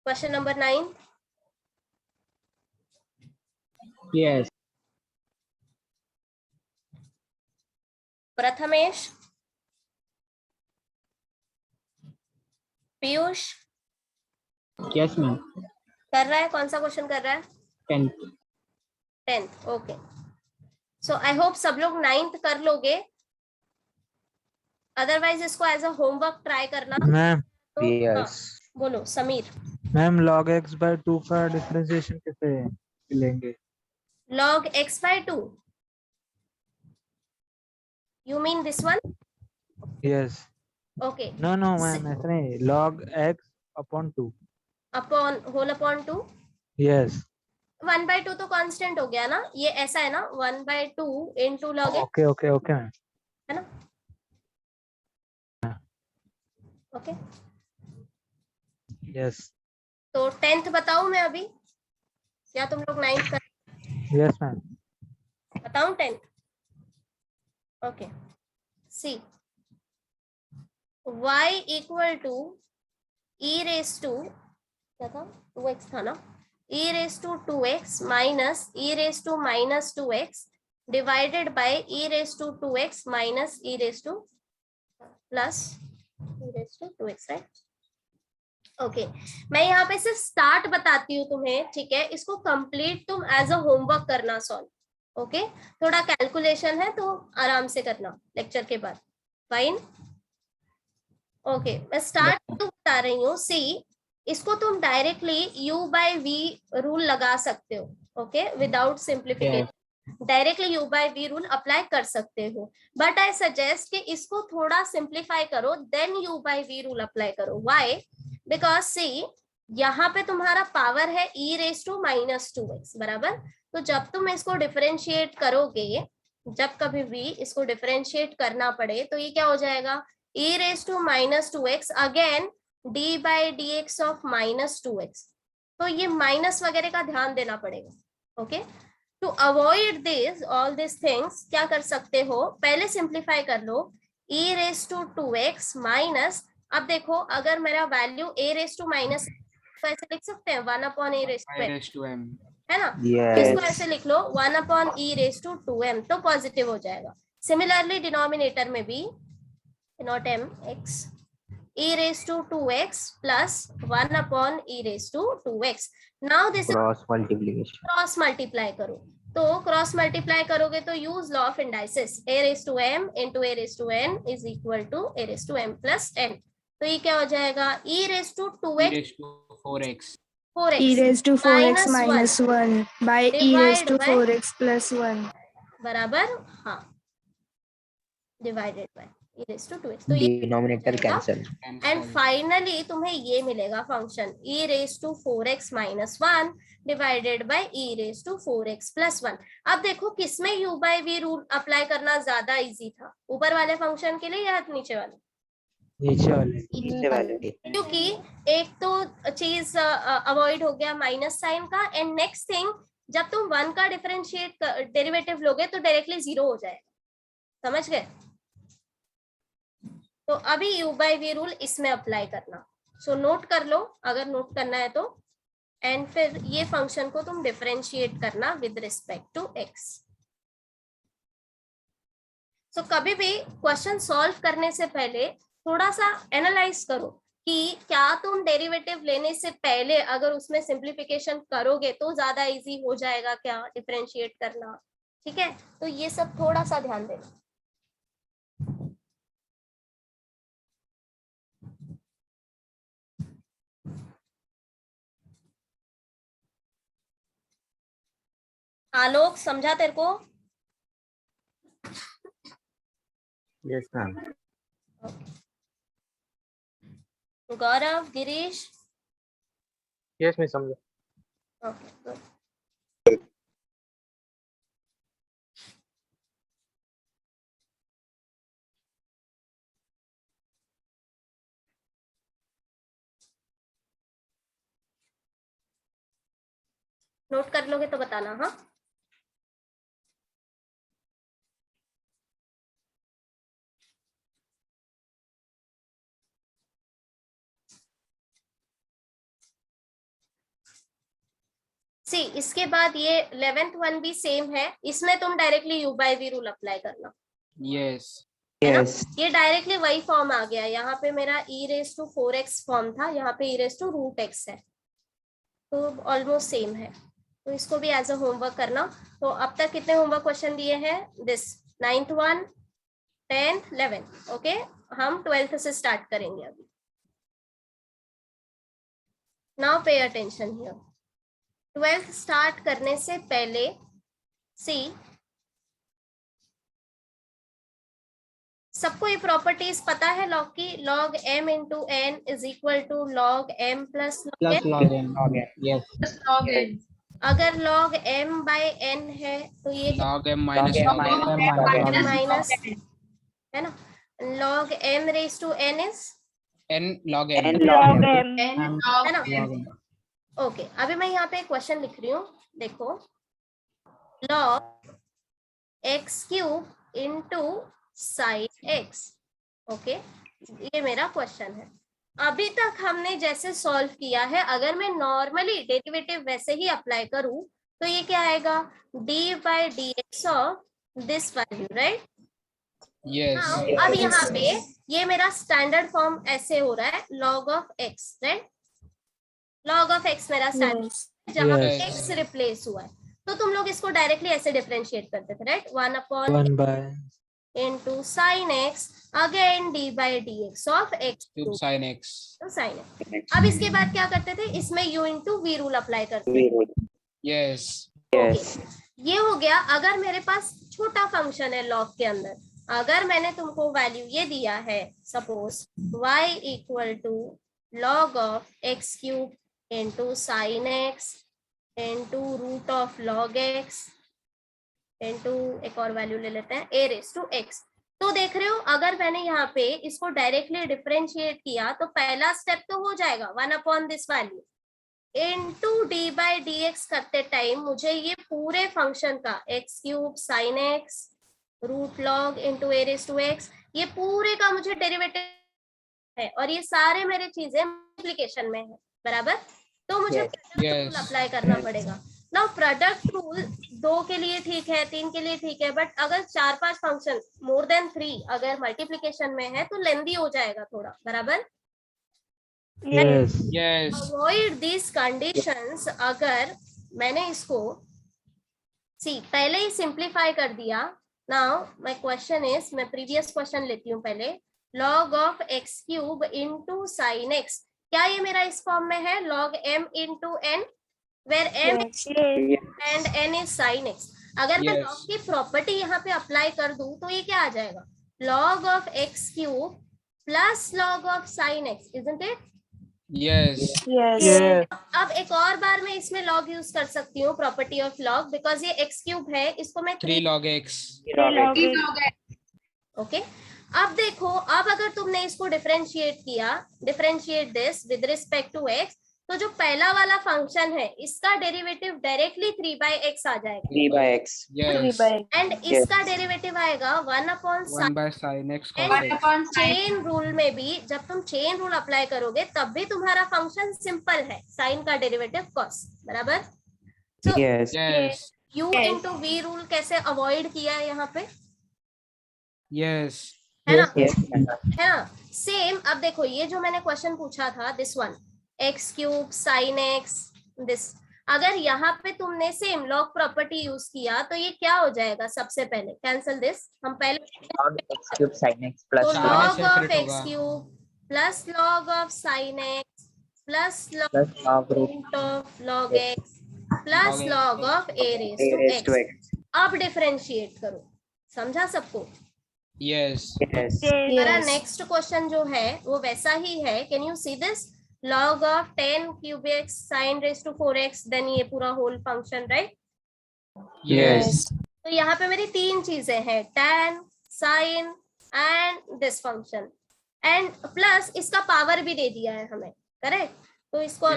Question number 9। Yes. Prathamesh, Piyush Yes, ma'am. कर रहा है? कौन सा क्वेश्चन कर रहा है? 10th. 10th। Okay, so I hope सब लोग 9th कर लोगे, अदरवाइज इसको एज अ होमवर्क ट्राई करना। मैम तो हाँ, बोलो Sameer. Ma'am log x by 2 का डिफरेंशिएशन कैसे लेंगे? log x by 2, you mean this one? Yes. Okay, No, ma'am ऐसा नहीं, log x upon 2. upon whole upon 2। Yes. 1/2 तो कांस्टेंट हो गया ना, ये ऐसा है ना, 1/2 into log x, Okay, ma'am. है ना? Okay, Yes. तो 10th बताऊं मैं अभी, या तुम लोग 9th कर? Yes, ma'am. बताऊं 10th? Okay, see y equal to e raise to, क्या था, 2x था ना, e raise to 2x minus e raise to minus 2x divided by e raise to 2x minus e raise to plus e raise to 2x, right? Okay, मैं यहाँ पे सिर्फ start बताती हूँ तुम्हें, ठीक है? इसको कंप्लीट तुम एज अ होमवर्क करना सॉल्व, ओके? थोड़ा कैलकुलेशन है तो आराम से करना लेक्चर के बाद, फाइन? ओके, मैं स्टार्ट तो बता रही हूँ। सी, इसको तुम directly u by v rule लगा सकते हो, okay, without simplification directly u by v rule apply कर सकते हो, बट आई सजेस्ट कि इसको थोड़ा सिंप्लीफाई करो, then u by v rule apply करो। व्हाई? बिकॉज सी, यहाँ पे तुम्हारा पावर है e raise to minus 2x, बराबर? तो जब तुम इसको डिफरेंशिएट करोगे, जब कभी भी इसको डिफरेंशिएट करना पड़े, तो ये क्या हो जाएगा? e raise to minus 2x again d by d x of minus 2x। तो ये माइनस वगैरह का ध्यान देना पड़ेगा, okay? To avoid this all this things क्या कर सकते हो, पहले सिंप्लीफाई कर लो, e raise to 2x minus, अब देखो अगर मेरा value a raise to minus, तो ऐसे लिख सकते हैं 1 upon a raise to m, है ना? तो इसको ऐसे लिख लो 1 upon e raise to 2m, तो पॉजिटिव हो जाएगा। सिमिलरली डिनोमिनेटर में भी, not m, x, e raise to 2x plus 1 upon e raise to 2x। Now this cross multiplication, cross multiply करो, तो क्रॉस मल्टीप्लाई करोगे तो use law of indices, a raise to m into a raise to n is equal to a raise to m plus n। तो ये क्या हो जाएगा? e raise to 2x 4x e raised to 4x minus minus 1 by e raised to 4x plus 1 बराबर, हाँ, divided by e raise to 2x। तो ये denominator cancel, and finally तुम्हें ये मिलेगा function e raise to 4x minus 1 divided by e raise to 4x plus 1। अब देखो किसमें u by v rule apply करना ज्यादा इजी था, ऊपर वाले फंक्शन के लिए या नीचे वाले? नीचे वाले। क्योंकि एक तो चीज अवॉइड हो गया माइनस साइन का, एंड नेक्स्ट थिंग, जब तुम 1 का डिफरेंशिएट डेरिवेटिव लोगे तो डायरेक्टली 0 हो जाएगा, समझ गए? तो अभी u बाय v रूल इसमें अप्लाई करना, सो नोट कर लो अगर नोट करना है तो, एंड फिर ये फंक्शन को तुम डिफरेंशिएट करना विद रिस्पेक्ट टू x। सो कभी भी क्वेश्चन सॉल्व करने से पहले थोड़ा सा एनालाइज करो कि क्या तुम डेरिवेटिव लेने से पहले अगर उसमें सिंप्लीफिकेशन करोगे तो ज्यादा इजी हो जाएगा क्या डिफरेंशिएट करना, ठीक है? तो ये सब थोड़ा सा ध्यान देना। आलोक, समझा तेरे को? Yes ma'am. Gaurav, Girish? Yes मैं समझा। Okay, good. नोट कर लोगे तो बताना, हाँ? सी इसके बाद ये 11th वन भी सेम है, इसमें तुम directly u by v rule apply करना, यस है ना? यस ये डायरेक्टली वही फॉर्म आ गया, यहाँ पे मेरा e⁴x फॉर्म था, यहाँ पे e⁻√x है, तो ऑलमोस्ट सेम है, तो इसको भी एज अ होमवर्क करना। तो अब तक कितने होमवर्क क्वेश्चन दिए हैं? This 9th one, 10th, 11th, okay. हम 12th से स्टार्ट करेंगे अभी। Now pay attention here. 12th start करने से पहले सी सबको ये प्रॉपर्टीज पता है लॉग की? log m into n is equal to log m plus log Plus n। log n. Yes. अगर log m बाय n है तो ये log m minus log log m n minus minus, है ना? log m raise to n is n log n n log m है ना? Log n. Okay, अभी मैं यहाँ पे एक क्वेश्चन लिख रही हूँ, देखो। log x cube into sine x, okay, ये मेरा क्वेश्चन है। अभी तक हमने जैसे सॉल्व किया है, अगर मैं नॉर्मली डेरिवेटिव वैसे ही अप्लाई करूं तो ये क्या आएगा? d by dx of this value, right? yes अब यहाँ पे ये मेरा स्टैंडर्ड फॉर्म ऐसे हो रहा है, log of x, right? log of x मेरा स्टैंडर्ड, जहाँ पे Yes. x रिप्लेस हुआ है, तो तुम लोग इसको डायरेक्टली ऐसे डिफरेंशिएट करते थे, right? 1 1 by into sin x again d by dx of x cube cube, sin x तो sin x। अब इसके बाद क्या करते थे? इसमें u into v rule apply करते थे, yes yes ये हो गया। अगर मेरे पास छोटा फंक्शन है log के अंदर, अगर मैंने तुमको वैल्यू ये दिया है, suppose y equal to log of x cube into sine x into root of log x into एक और वैल्यू ले लेते हैं a रेज टू x, तो देख रहे हो अगर मैंने यहाँ पे इसको डायरेक्टली डिफरेंशिएट किया तो पहला स्टेप तो हो जाएगा 1 upon this value into d by dx करते टाइम मुझे ये पूरे फंक्शन का x cube sine x root log into a raise to x, ये पूरे का मुझे डेरिवेटिव है, और ये सारे मेरे चीजें मल्टीप्लिकेशन में है, बराबर? तो मुझे Yes. अप्लाई करना पड़ेगा। नाउ प्रोडक्ट रूल 2 के लिए ठीक है, 3 के लिए ठीक है, बट अगर 4-5 फंक्शन मोर देन 3 अगर मल्टीप्लिकेशन में है तो लेंदी हो जाएगा थोड़ा, बराबर? yes yes avoid this conditions. अगर मैंने इसको पहले ही सिंप्लीफाई कर दिया, नाउ माय क्वेश्चन इज, मैं प्रीवियस क्वेश्चन लेती हूँ पहले, log of x cube into sine x, क्या ये मेरा इस फॉर्म में है? log m into n, where m and n is sine x। अगर मैं Yes. log की प्रॉपर्टी यहाँ पे अप्लाई कर दूं तो ये क्या आ जाएगा? log of x cube plus log of sine x, isn't it? yes yes अब एक और बार मैं इसमें log यूज कर सकती हूँ, प्रॉपर्टी ऑफ log, बिकॉज ये x क्यूब है, इसको मैं 3 log x ओके। अब देखो, अब अगर तुमने इसको डिफरेंशिएट किया, differentiate this with respect to x, तो जो पहला वाला फंक्शन है इसका डेरिवेटिव डायरेक्टली 3 by x आ जाएगा, 3 by x yes एंड इसका डेरिवेटिव आएगा 1 upon 1 by sin x cos x chain rule में भी जब तुम चेन रूल अप्लाई करोगे तब भी तुम्हारा फंक्शन सिंपल है, साइन का डेरिवेटिव cos, बराबर? So, yes yes u into v rule कैसे अवॉइड किया है यहाँ पे, yes है ना? yes है ना? सेम। अब देखो ये जो मैंने क्वेश्चन पूछा था, this one x cube sine x, this, अगर यहाँ पे तुमने सेम log प्रॉपर्टी यूज किया तो ये क्या हो जाएगा? सबसे पहले कैंसिल दिस, हम पहले log x cube sin x plus तो Sin log x of separate x होगा। Cube plus log of sine x प्लस plus log root root of log x plus Log x. log of a a raise raised to to x। x अब differentiate करो, समझा सबको? yes yes हमारा next question जो है वो वैसा ही है, can you see this? log of 10 cube x sin raise to 4x, then ये पूरा होल फंक्शन, राइट? yes तो यहाँ पे मेरी 3 चीजें हैं, tan, sin and this function, and plus इसका पावर भी दे दिया है हमें, करेक्ट? तो इसको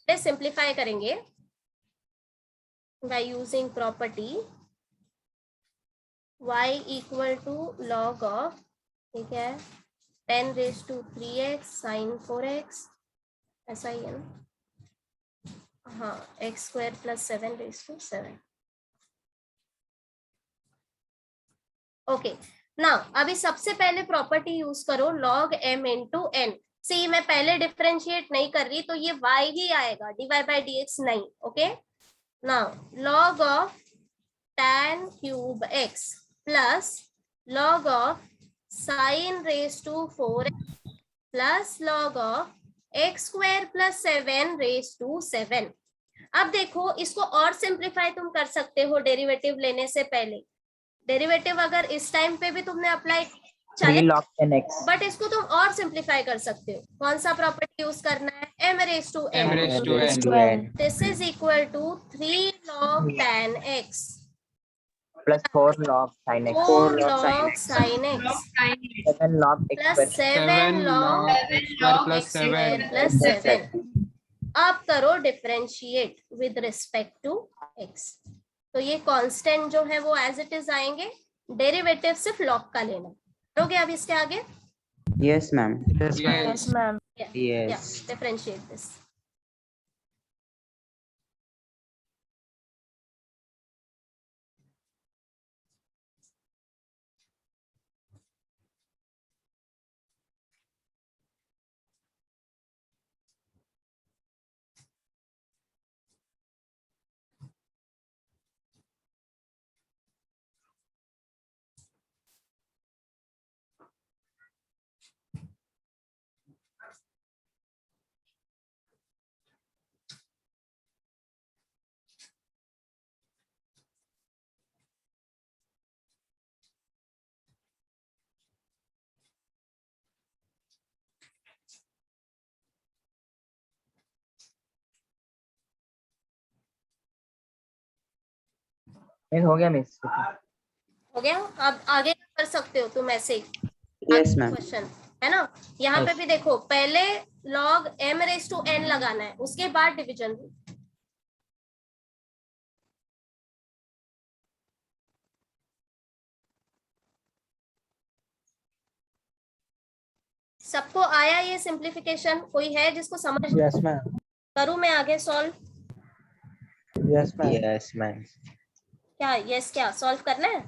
yes सिंप्लीफाई करेंगे by using property y equal to log of, ठीक है, 10 raise to 3x sin 4x, ऐसा ही है ना? हाँ x square plus 7 raise to 7। Okay now अभी सबसे पहले प्रॉपर्टी यूज करो log m into n। See मैं पहले डिफरेंशिएट नहीं कर रही तो ये y ही आएगा, dy by dx नहीं। Okay now log of tan cube x plus log of sin raise to 4x plus log of x square plus 7 raise to 7। अब देखो इसको और सिंप्लीफाई तुम कर सकते हो डेरिवेटिव लेने से पहले। डेरिवेटिव अगर इस टाइम पे भी तुमने अप्लाई 3 log 10x बट इसको तुम और सिंप्लीफाई कर सकते हो। कौन सा प्रॉपर्टी यूज करना है? m raised to n। m raised to raised n to n this is equal to 3 log tan x plus 4 log sin x 4 log sin x 7 log x plus square 7 log x square plus x square 7 plus 7। अब करो differentiate with respect to x। तो ये constant जो है वो as it is आएंगे, derivative सिर्फ log का लेना। करोगे अब इसके आगे? Yes, ma'am. Yes, ma'am. yes ma'am. Yes. Differentiate this. Miss हो गया मिस। हो गया? अब आगे कर सकते हो तुम ऐसे ही। Yes, ma'am. क्वेश्चन है ना, यहाँ पे भी देखो पहले log m raise to n लगाना है, उसके बाद डिवीजन रूल। सबको आया ये सिंप्लीफिकेशन? कोई है जिसको समझ? Yes, ma'am. करूं मैं आगे solve? Yes, ma'am. Yes, ma'am. क्या यस क्या सॉल्व करना है?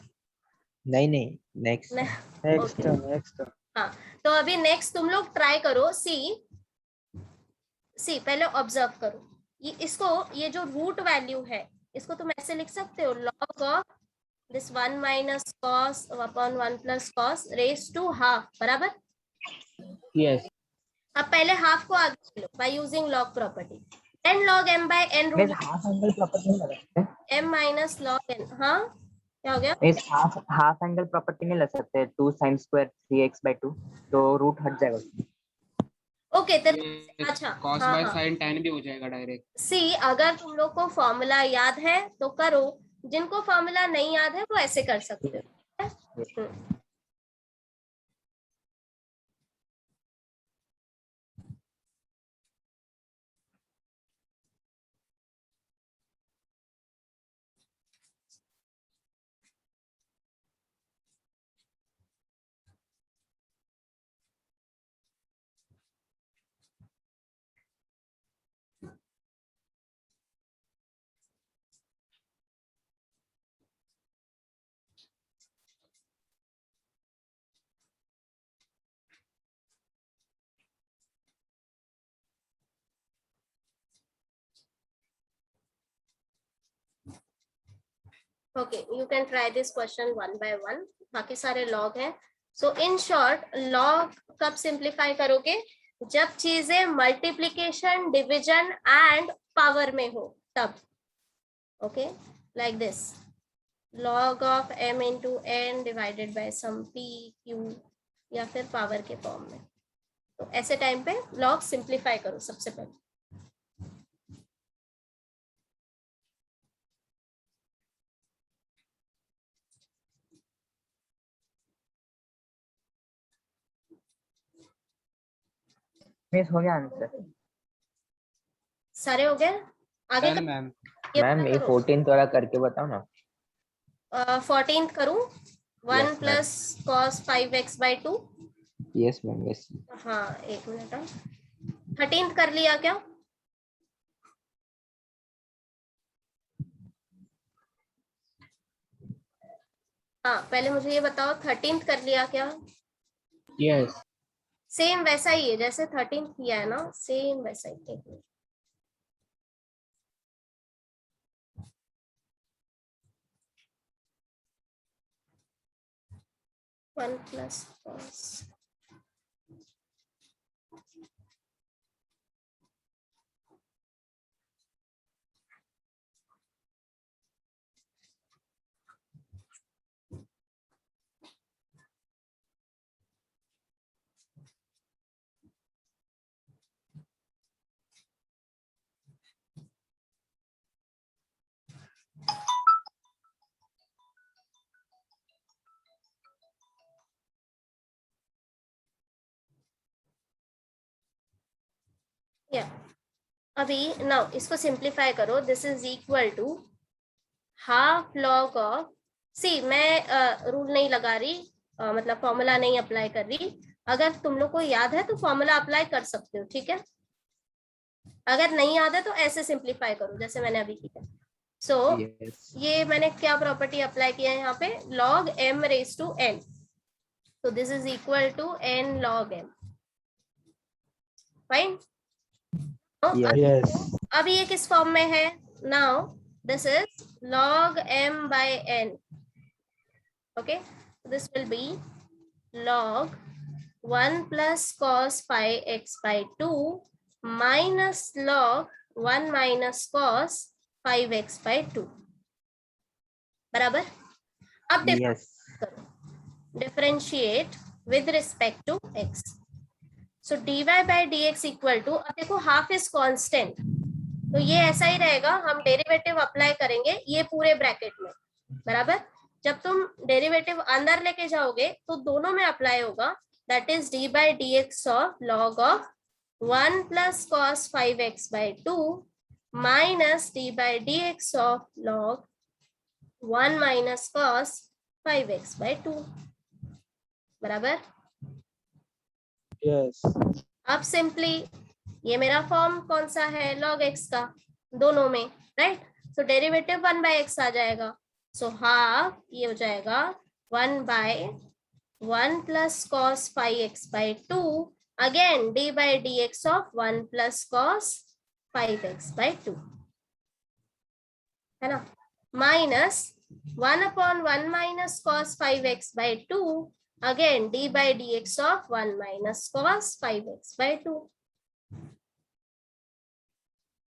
नहीं, next. Next, Okay. next. हाँ तो अभी नेक्स्ट तुम लोग ट्राई करो। सी पहले ऑब्जर्व करो, ये जो रूट वैल्यू है इसको तुम ऐसे लिख सकते हो, log of this 1 minus cos upon 1 plus cos raise to half बराबर। Yes. अब पहले हाफ को आगे लो by using log property. n log m by n मिस रूट हाफ एंगल प्रॉपर्टी नहीं लगा सकते? m minus log n। हाँ क्या हो गया? मिस हाफ एंगल प्रॉपर्टी नहीं लग सकते? 2 sin square 3x/2 तो रूट हट जाएगा उसमें। ओके अच्छा cos हाँ by हाँ sin tan भी हो जाएगा डायरेक्ट। सी अगर तुम लोग को फॉर्मूला याद है तो करो, जिनको फॉर्मूला नहीं याद है वो ऐसे कर सकते हो। Okay you can try this question one by one. बाकी सारे लॉग हैं। सो इन शॉर्ट लॉग कब सिंप्लीफाई करोगे? जब चीजें मल्टीप्लीकेशन डिवीजन एंड पावर में हो तब। Okay like this log of m into n divided by some p q या फिर पावर के फॉर्म में। तो ऐसे टाइम पे log सिंप्लीफाई करो सबसे पहले। मिस हो गया आंसर। सारे हो गए? आगे डन मैम। मैम ये 14 वाला करके बताओ ना। 14th करूं? 1 Yes, plus cos 5x/2। Yes, ma'am. Yes. हाँ एक मिनट। 13th कर लिया क्या? हाँ पहले मुझे ये बताओ 13th कर लिया क्या? यस सेम वैसा ही है जैसे 13th किया है ना, सेम वैसा ही है। वन प्लस कॉस या अभी नाउ इसको सिंप्लीफाई करो। This is equal to half log of, see मैं रूल नहीं लगा रही, मतलब फॉर्मूला नहीं अप्लाई कर रही। अगर तुम लोग को याद है तो फॉर्मूला अप्लाई कर सकते हो, ठीक है। अगर नहीं याद है तो ऐसे सिंप्लीफाई करो जैसे मैंने अभी किया। सो ये मैंने क्या प्रॉपर्टी अप्लाई किया है यहाँ पे, log m raised to n, so this is equal to n log m, fine. Yes. अभी ये किस फॉर्म में है? Now this is log m by n, okay, this will be log 1 plus cos pi x by 2 minus log 1 minus cos 5x by 2, बराबर। अब differentiate with respect to x, so dy by dx equal to, अब देखो half is constant तो ये ऐसा ही रहेगा, हम derivative apply करेंगे ये पूरे ब्रैकेट में, बराबर। जब तुम डेरिवेटिव अंदर लेके जाओगे तो दोनों में अप्लाई होगा, that is dy by dx of log of 1 plus cos 5x by 2 minus dy by dx of log 1 minus cos 5x by 2, बराबर। Yes. अब सिंपली ये मेरा फॉर्म कौन सा है, log x का, दोनों में, right. So derivative 1 by x आ जाएगा, सो हाफ ये हो जाएगा 1 by 1 plus cos 5x by 2 again d by dx of 1 plus cos 5x by 2, है ना, minus 1 upon 1 minus cos 5x by 2 again d by dx of 1 minus cos 5x by 2,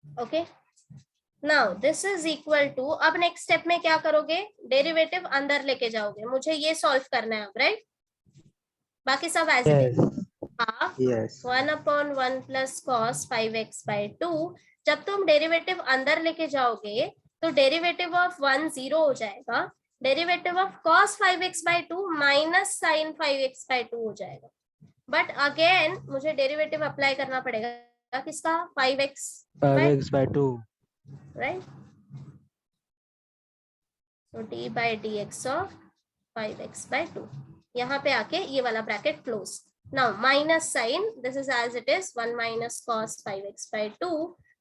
okay। Now this is equal to, अब next step में क्या करोगे, derivative अंदर लेके जाओगे, मुझे ये सॉल्व करना है अब, राइट। बाकी सब as it is, half 1 upon 1 plus cos 5x by 2, जब तुम डेरिवेटिव अंदर लेके जाओगे तो डेरिवेटिव ऑफ 1 0 हो जाएगा, derivative of cos 5x by 2 minus sin 5x by 2 हो जाएगा। बट अगेन मुझे डेरिवेटिव अप्लाई करना पड़ेगा किसका, 5x by 2, राइट। तो d by dx of 5x by 2, यहाँ पे आके ये वाला bracket close. Now minus sine, this is as it is 1 minus cos 5x by 2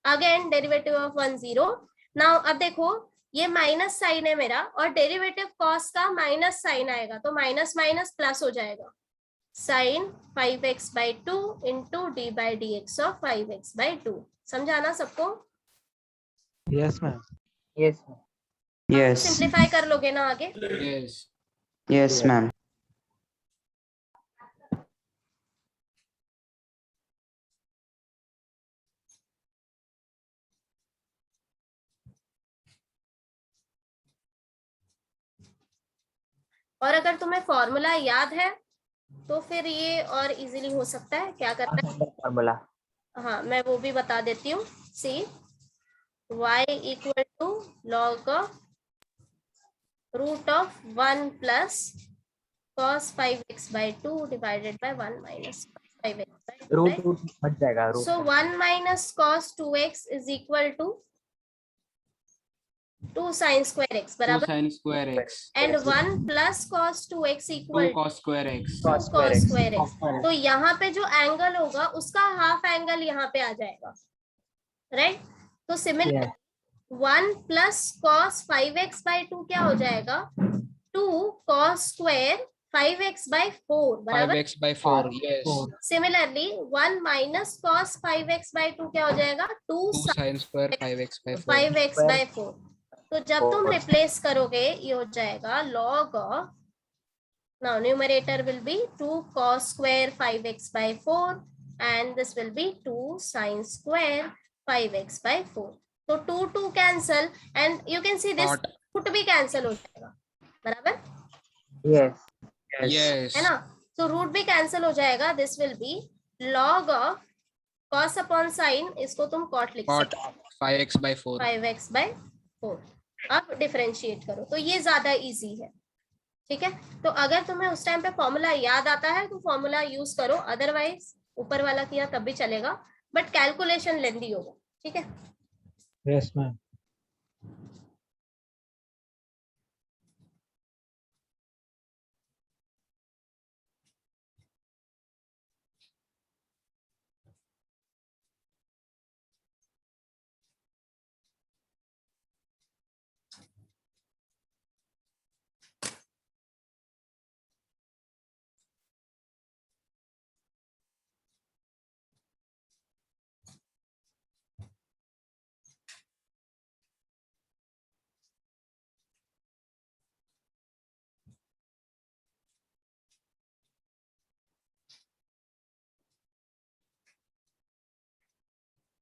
again derivative of 1 0। Now अब देखो ये माइनस साइन है मेरा और डेरिवेटिव कॉस का माइनस साइन आएगा तो माइनस माइनस प्लस हो जाएगा, sine 5x by 2 into d by dx of 5x by 2, समझाना सबको? Yes, ma'am. Yes. Yes. Simplify कर लोगे ना आगे? Yes Yes, ma'am. और अगर तुम्हें फॉर्मूला याद है तो फिर ये और इजीली हो सकता है। क्या करना है फॉर्मूला, हाँ मैं वो भी बता देती हूँ। See y equal to log of root of 1 plus cos 5x by 2 divided by 1 minus 5x by 2, root हट जाएगा, root. So 1 minus cos 2x is equal to 2 sin square x, 2 बराबर, sin square x and 1 plus cos 2x 2 equal cos square x cos square x। तो यहाँ पे जो angle होगा उसका half angle यहाँ पे आ जाएगा, राइट। तो similar 1 plus cos 5x by 2 क्या हो जाएगा, 2 cos square 5x by 4 बराबर। 5x by 4, yes. Similarly 1 minus cos 5x by 2 क्या हो जाएगा? 2 2 sin square 5x by 4. 5x by 4। तो जब तुम रिप्लेस करोगे ये हो जाएगा log of, now numerator will be 2 cos square 5x by 4 and this will be 2 sin square 5x by 4। तो 2 cancel and you can see this root भी cancel हो जाएगा, बराबर? Yes. Yes. है ना? तो रूट भी कैंसिल हो जाएगा। This will be log of cos upon sin, इसको तुम cot लिख Cot सकते हो, 5x by 4. 5x by 4। अब डिफरेंशिएट करो तो ये ज्यादा इजी है, ठीक है? तो अगर तुम्हें उस टाइम पे फॉर्मूला याद आता है तो फॉर्मूला यूज करो, अदरवाइज ऊपर वाला किया तब भी चलेगा, बट कैलकुलेशन लेंदी होगा, ठीक है? Yes ma'am.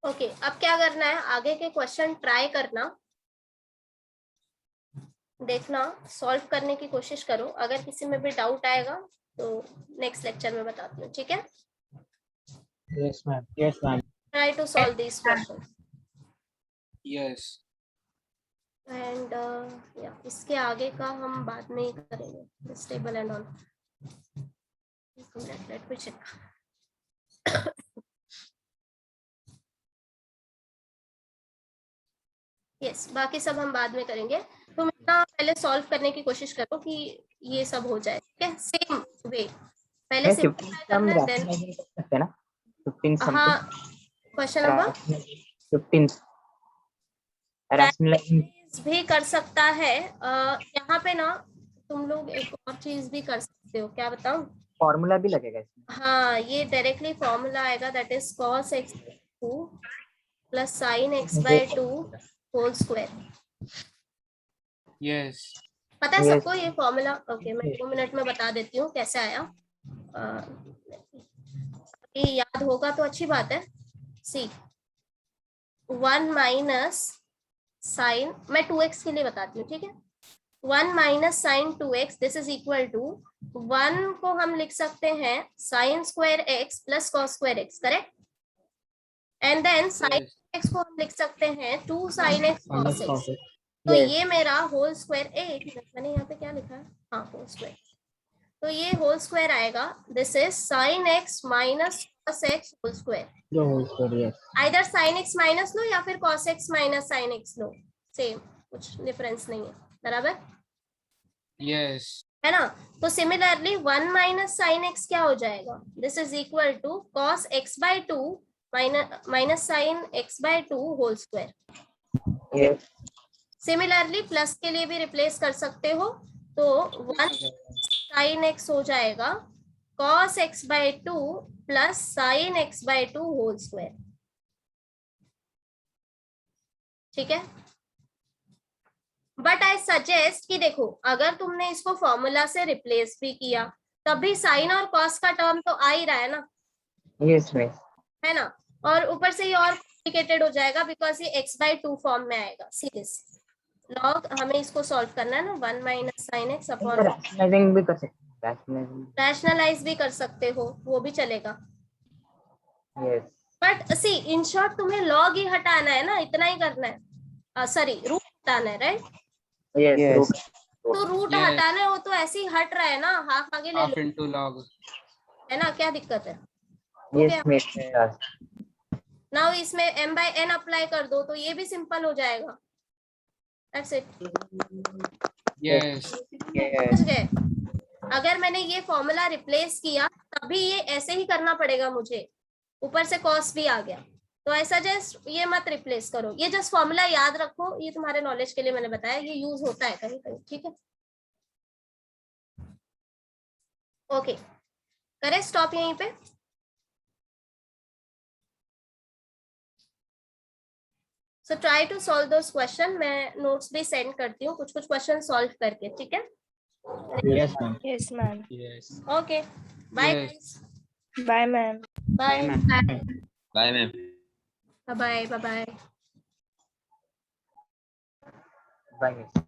ओके, अब क्या करना है, आगे के क्वेश्चन ट्राई करना, देखना, सॉल्व करने की कोशिश करो। अगर किसी में भी डाउट आएगा तो नेक्स्ट लेक्चर में बताती हूँ, ठीक है? Yes ma'am. Yes, ma'am. Try to solve this question Yes. And इसके आगे का हम बाद में ही करेंगे, stable and all. Let me check. Yes, बाकी सब हम बाद में करेंगे। तो ना पहले सॉल्व करने की कोशिश करो कि ये सब हो जाए, ठीक है? सेम वे पहले ये 15 सिंपलीफाई सम करना है, देन रैशनलाइजिंग कर सकते हैं ना? 15 सम हाँ, क्वेश्चन नंबर 15 रैशनलाइजिंग भी कर सकता है। यहाँ पे ना तुम लोग एक और चीज भी कर सकते हो, क्या बताऊं? फॉर्मूला भी लगेगा इसमें। हाँ, ये डायरेक्टली फॉर्मूला आएगा, that is cos x2 plus sin x/2 whole square. Yes. पता है Yes. सबको ये फॉर्मूला? ओके, मैं 2 मिनट में बता देती हूँ कैसे आया। ये याद होगा तो अच्छी बात है। सी 1 माइनस साइन, मैं 2x के लिए बताती हूँ, ठीक है? 1 minus sine 2x, this is equal to 1 को हम लिख सकते हैं sine square x plus cos square x, correct? And then sine x को हम लिख सकते हैं 2 साइन x कॉस x। तो ये मेरा होल स्क्वायर, एक मिनट, मैंने यहाँ पे क्या लिखा है? हाँ, होल स्क्वायर। तो ये होल स्क्वायर आएगा, this is sine x minus cos x whole square. Either sine x minus लो या फिर cos x minus sine x लो, सेम, कुछ डिफरेंस नहीं है, बराबर? Yes. है ना? तो सिमिलरली 1 माइनस साइन x क्या हो जाएगा? This is equal to cos x by 2 minus sine x by 2 whole square. Similarly plus के लिए भी रिप्लेस कर सकते हो, तो 1 साइन x हो जाएगा cos x by 2 plus sine x by 2 whole square, ठीक है? बट आई सजेस्ट कि देखो, अगर तुमने इसको फॉर्मूला से रिप्लेस भी किया तब भी साइन और कॉस का टर्म तो आ ही रहा है ना? Yes ma'am. है ना? और ऊपर से ये और कॉम्प्लिकेटेड हो जाएगा बिकॉज ये x/2 फॉर्म में आएगा। सी दिस लॉग, हमें इसको सॉल्व करना है ना, 1 minus sine x upon, rationalising भी कर सकते हैं, रैशनलाइज भी कर सकते हो, वो भी चलेगा। Yes. But see in short तुम्हें लॉग ही हटाना है ना, इतना ही करना है, सॉरी रूट हटाना है, राइट? यस। तो रूट Yes. हटाना है, वो तो ऐसे ही हट रहा है ना, हाफ आगे ले Half लो, into log. है ना? क्या दिक्कत है? Yes ma'am. नाउ इसमें m/n अप्लाई कर दो तो ये भी सिंपल हो जाएगा। That's it. Yes. समझ गए? अगर मैंने ये फॉर्मूला रिप्लेस किया तभी ये ऐसे ही करना पड़ेगा मुझे, ऊपर से कॉस भी आ गया, तो ऐसा जस्ट ये मत रिप्लेस करो, ये जस्ट फॉर्मूला याद रखो, ये तुम्हारे नॉलेज के लिए मैंने बताया, ये यूज होता है कहीं कहीं, ठीक है? ओके, करें स्टॉप यहीं पे। So try to solve those question. मैं नोट्स भी सेंड करती हूँ कुछ कुछ क्वेश्चन सॉल्व करके, ठीक है? Yes ma'am. Yes, ma'am. Okay, bye Yes. Guys, Bye, ma'am. Bye bye ma'am. Bye bye bye. Bye.